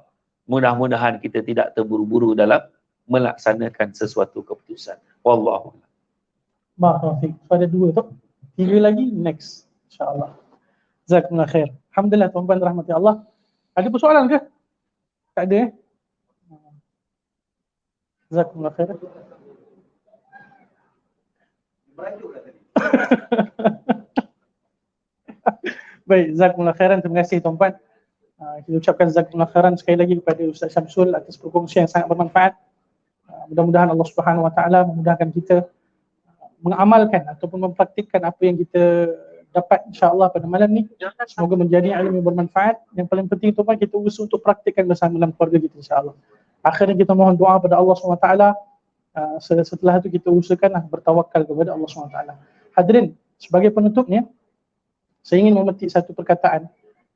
Mudah-mudahan kita tidak terburu-buru dalam melaksanakan sesuatu keputusan. Wallahu a'lam. Barakallahu. So ada 2 tu. 3 lagi, next. InsyaAllah. Jazakumullah khair. Alhamdulillah, tuan-tuan rahmati Allah. Ada persoalan ke? Tak ada Jazakumullah khair. Baik, jazakumullah khairan. Terima kasih tuan-tuan. Kita ucapkan jazakumullah khairan sekali lagi kepada Ustaz Syamsul atas perkongsian yang sangat bermanfaat. Mudah-mudahan Allah Subhanahu Wa Taala memudahkan kita mengamalkan ataupun mempraktikkan apa yang kita dapat insya-Allah pada malam ni. Semoga menjadi ilmu yang bermanfaat. Yang paling penting tuan-tuan, kita usaha untuk praktikkan bersama dalam keluarga kita insya-Allah. Akhirnya kita mohon doa pada Allah SWT. Setelah itu kita usahakanlah bertawakal kepada Allah SWT. Hadirin, sebagai penutupnya, saya ingin memetik satu perkataan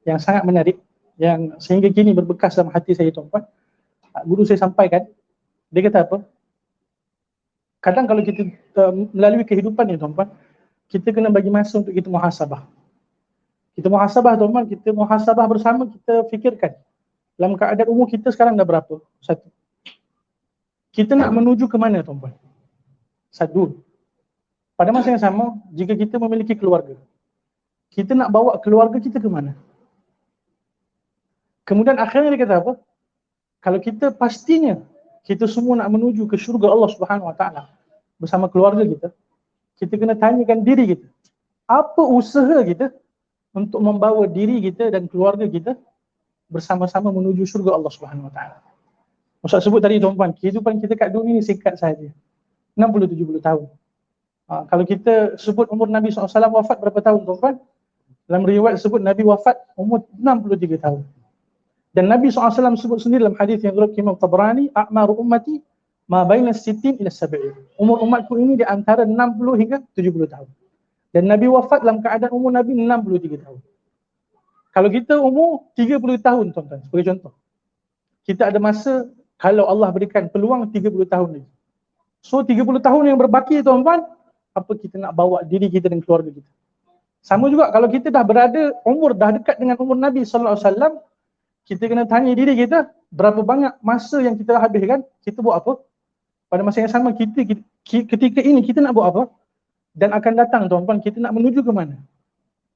yang sangat menarik, yang sehingga kini berbekas dalam hati saya tuan-tuan. Guru saya sampaikan, dia kata apa? Kadang kalau kita melalui kehidupan ni tuan-tuan, kita kena bagi masa untuk kita muhasabah. Kita muhasabah tuan-tuan, kita muhasabah bersama, kita fikirkan. Dalam keadaan umur kita sekarang dah berapa? 1. Kita nak menuju ke mana tuan-tuan? 1. Pada masa yang sama, jika kita memiliki keluarga, kita nak bawa keluarga kita ke mana? Kemudian akhirnya dia kata apa? Kalau kita pastinya, kita semua nak menuju ke syurga Allah Subhanahu Wa Taala bersama keluarga kita, kita kena tanyakan diri kita. Apa usaha kita untuk membawa diri kita dan keluarga kita bersama-sama menuju syurga Allah Subhanahu Wa Taala. Ustaz sebut tadi tuan-tuan, kehidupan kita kat dunia ni singkat saja. 60-70 tahun. Kalau kita sebut umur Nabi SAW wafat berapa tahun tuan-tuan? Dalam riwayat sebut Nabi wafat umur 63 tahun. Dan Nabi SAW sebut sendiri dalam hadis yang diriwayatkan Imam Tabrani, a'maru ummati ma baina 60 ila 70. Umur umatku ini di antara 60 hingga 70 tahun. Dan Nabi wafat dalam keadaan umur Nabi 63 tahun. Kalau kita umur 30 tahun tuan-tuan, sebagai contoh. Kita ada masa, kalau Allah berikan peluang 30 tahun lagi. So 30 tahun yang berbaki tuan-tuan, apa kita nak bawa diri kita dan keluarga kita. Sama juga kalau kita dah berada dah dekat dengan umur Nabi sallallahu alaihi wasallam, kita kena tanya diri kita berapa banyak masa yang kita habiskan, kita buat apa? Pada masa yang sama ketika ini kita nak buat apa? Dan akan datang tuan-tuan, kita nak menuju ke mana?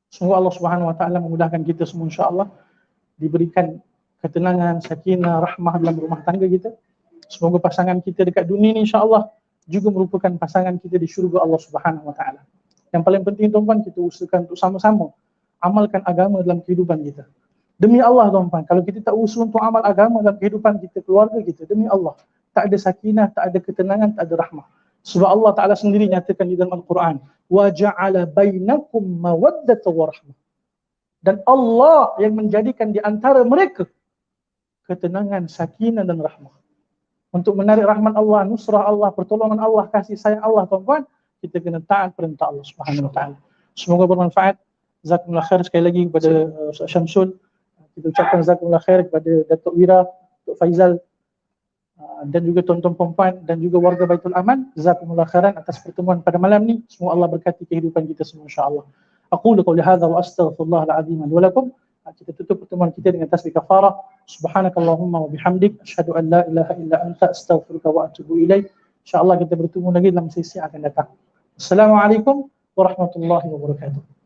Semoga Allah Subhanahu wa taala memudahkan kita semua insya-Allah, diberikan ketenangan, sakinah, rahmah dalam rumah tangga kita. Semoga pasangan kita dekat dunia ini insya-Allah juga merupakan pasangan kita di syurga Allah Subhanahu wa taala. Yang paling penting tuan-tuan, kita usahakan untuk sama-sama amalkan agama dalam kehidupan kita. Demi Allah tuan-tuan, kalau kita tak usaha untuk amal agama dalam kehidupan kita, keluarga kita, demi Allah, tak ada sakinah, tak ada ketenangan, tak ada rahmah. Sebab Allah Ta'ala sendiri nyatakan di dalam Al-Quran, وَجَعَلَ بَيْنَكُمْ مَوَدَّةً وَرَحْمَةً. Dan Allah yang menjadikan di antara mereka ketenangan, sakinah dan rahmah. Untuk menarik rahmat Allah, nusrah Allah, pertolongan Allah, kasih sayang Allah tuan-tuan, kita kena taat perintah Allah Subhanahu wa taala. Semoga bermanfaat. Jazakumullah khair sekali lagi kepada Ustaz Syamsul. Kita ucapkan jazakumullah khair kepada Datuk Wira, Datuk Faizal dan juga tuan-tuan perempuan dan juga warga Baitul Aman. Jazakumullah khairan atas pertemuan pada malam ni. Semoga Allah berkati kehidupan kita semua insya-Allah. Aqulu qouli hadza wa astaghfirullah al-azim li wa lakum. Kita tutup pertemuan kita dengan tasbih kafarah. Subhanakallahumma wa bihamdik asyhadu an la ilaha illa anta astaghfiruka wa atubu ilaik. Insya-Allah kita bertemu lagi dalam sesi yang akan datang. Assalamualaikum warahmatullahi wabarakatuh.